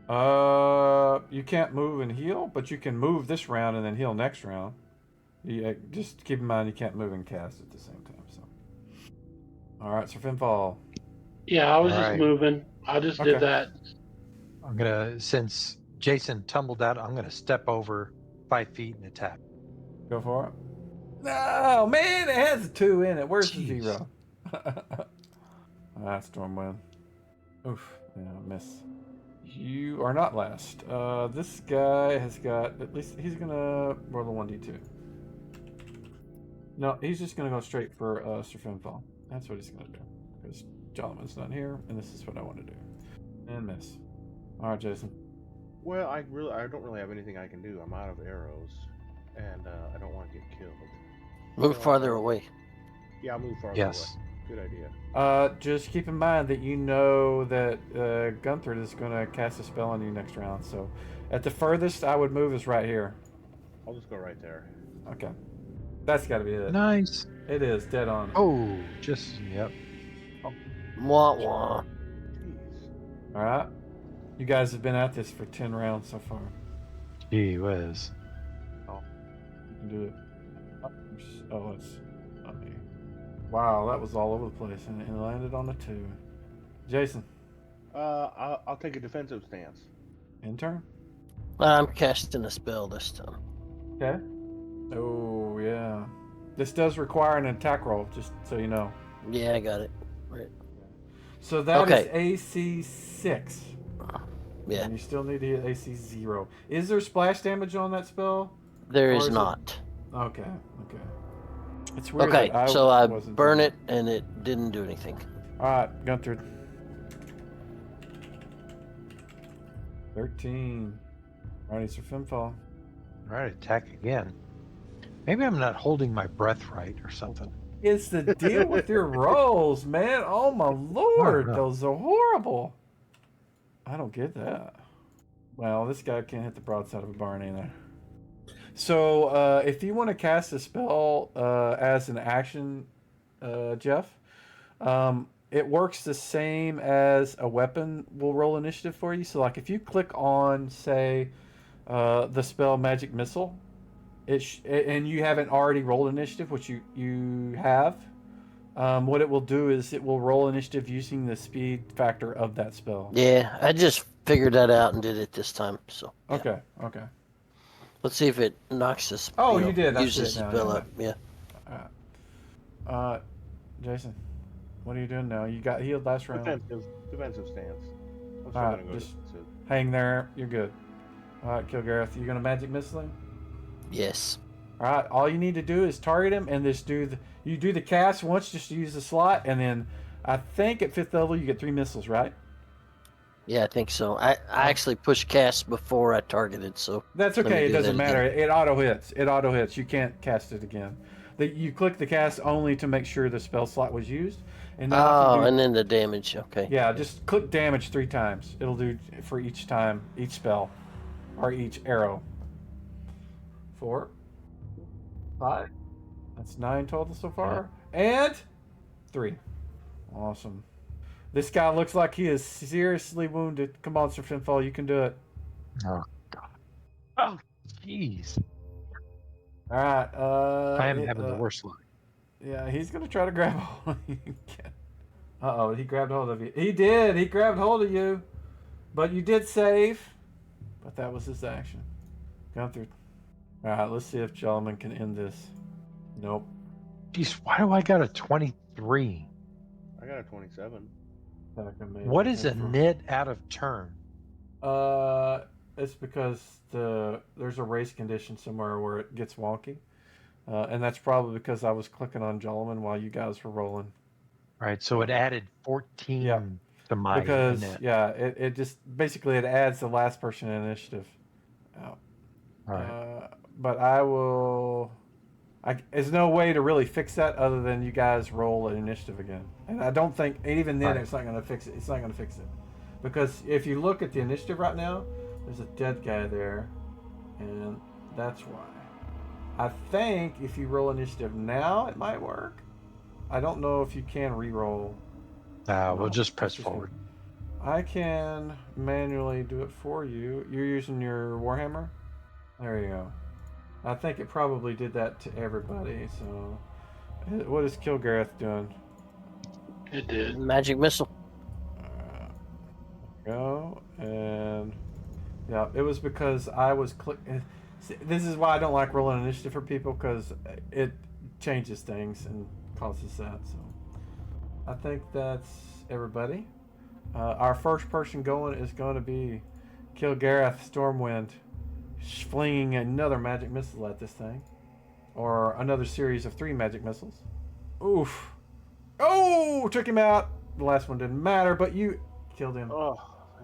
A: You can't move and heal, but you can move this round and then heal next round. Just keep in mind you can't move and cast at the same time. So, all right, so Finfall.
D: Yeah, I was
C: All
D: just
C: right.
D: moving. I just
A: Okay.
D: did that.
C: I'm gonna, since Jason tumbled out, I'm gonna step over 5 feet and attack.
A: Go for it. No, man, it has a 2 in it. Where's the
C: Jeez.
A: 0? Stormwind. Oof, yeah, miss. You are not last. This guy has got, at least he's gonna roll a 1d2. No, he's just gonna go straight for Sir Finfall. That's what he's gonna do. Because Jolomon's not here, and this is what I want to do. And miss. Alright, Jason.
B: Well, I don't really have anything I can do. I'm out of arrows, and I don't want to get killed.
E: Move
B: So,
E: farther away.
B: Yeah, I'll move farther
C: Yes.
B: away. Good idea.
A: Just keep in mind that you know that Gunther is going to cast a spell on you next round. So, at the furthest I would move is right here.
B: I'll just go right there.
A: Okay, that's got to be it.
C: Nice.
A: It is dead on.
C: Oh, just, yep.
E: Wah wah.
B: Jeez.
A: All right, you guys have been at this for 10 rounds so far.
C: Gee whiz.
A: You can do it. Oh, it's on me. Wow, that was all over the place, and it landed on a 2. Jason,
B: I'll take a defensive stance.
A: in turn.
E: I'm casting a spell this time.
A: Okay. Oh yeah, this does require an attack roll, just so you know.
E: Yeah, I got it. Right.
A: So that is
E: Okay.
A: AC 6.
E: Yeah,
A: And you still need to hit AC 0. Is there splash damage on that spell?
E: there
A: Or
E: is
A: is it-
E: not.
A: Okay. It's weird.
E: Okay,
A: that
E: so I
A: wasn't
E: burn
A: doing
E: it, and it didn't do anything.
A: All right, Gunther. 13. Alrighty, Sir Finfall.
C: All right, attack again. Maybe I'm not holding my breath right or something.
A: It's the deal with your rolls, man. Oh my lord,
C: no.
A: those are horrible. I don't get that. Well, this guy can't hit the broadside of a barn either. So, if you want to cast a spell as an action, Jeff, it works the same as a weapon will roll initiative for you. So, like, if you click on, say, the spell Magic Missile, and you haven't already rolled initiative, which you have, what it will do is it will roll initiative using the speed factor of that spell.
E: Yeah, I just figured that out and did it this time. So yeah.
A: Okay.
E: Let's see if it knocks this.
A: Oh, you did. I see
E: Uses
A: it now,
E: the spell
A: yeah.
E: up. Yeah.
A: Jason, what are you doing now? You got healed last round.
B: Defensive stance. I'm still
A: Alright,
B: gonna go
A: just-
B: defensive.
A: Hang there. You're good. All right, Kilgareth, you gonna magic missile him?
E: Yes.
A: All right. All you need to do is target him and just do the cast once, just to use the slot, and then I think at 5th level you get 3 missiles, right?
E: Yeah, I think so. I actually pushed cast before I targeted, so
A: That's
E: Let me
A: okay. It
E: do
A: doesn't
E: that
A: matter.
E: again.
A: It auto hits. It auto hits. You can't cast it again. You click the cast only to make sure the spell slot was used, and now if
E: oh,
A: you do,
E: and then the damage. Okay.
A: yeah, just click damage 3 times. It'll do for each time, each spell, or each arrow. 4, 5. That's 9 total so far, and 3. Awesome. This guy looks like he is seriously wounded. Come on, Sir Finfall, you can do it.
C: Oh, God. Oh, jeez.
A: All right.
C: I am having the worst luck.
A: Yeah, he's gonna try to grab hold of you again. Uh-oh, he grabbed hold of you. He did. He grabbed hold of you, but you did save. But that was his action. Gunther. All right, let's see if Joloman can end this. Nope.
C: Jeez, why do I got a 23?
B: I got a 27.
C: What is a knit out of turn?
A: It's because there's a race condition somewhere where it gets wonky, and that's probably because I was clicking on Joloman while you guys were rolling.
C: Right, so it added 14
A: Yeah.
C: to my
A: Because
C: knit.
A: yeah, it just basically it adds the last person in initiative.
C: All right.
A: But I will. There's no way to really fix that other than you guys roll an initiative again. And I don't think even then
C: Right.
A: it's not going to fix it. It's not going to fix it because if you look at the initiative right now, there's a dead guy there, and that's why. I think if you roll initiative now, it might work. I don't know if you can re-roll.
C: We'll just press
A: it's just
C: forward.
A: I can manually do it for you. You're using your Warhammer? There you go. I think it probably did that to everybody, so... What is Kilgareth doing?
D: It did.
E: Magic missile.
A: go. And yeah, it was because I was this is why I don't like rolling initiative for people, because it changes things and causes that. So I think that's everybody. Our first person going is going to be Kilgareth Stormwind, flinging another magic missile at this thing, or another series of 3 magic missiles. Oof! Oh, took him out. The last one didn't matter, but you killed him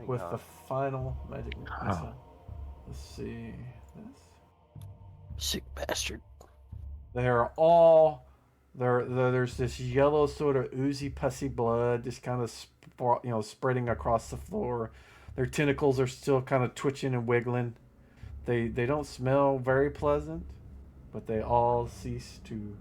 A: with the final magic missile. Let's see this.
E: Sick bastard.
A: They're all there's this yellow sort of oozy pussy blood just kind of spreading across the floor. Their tentacles are still kind of twitching and wiggling. They don't smell very pleasant, but they all cease to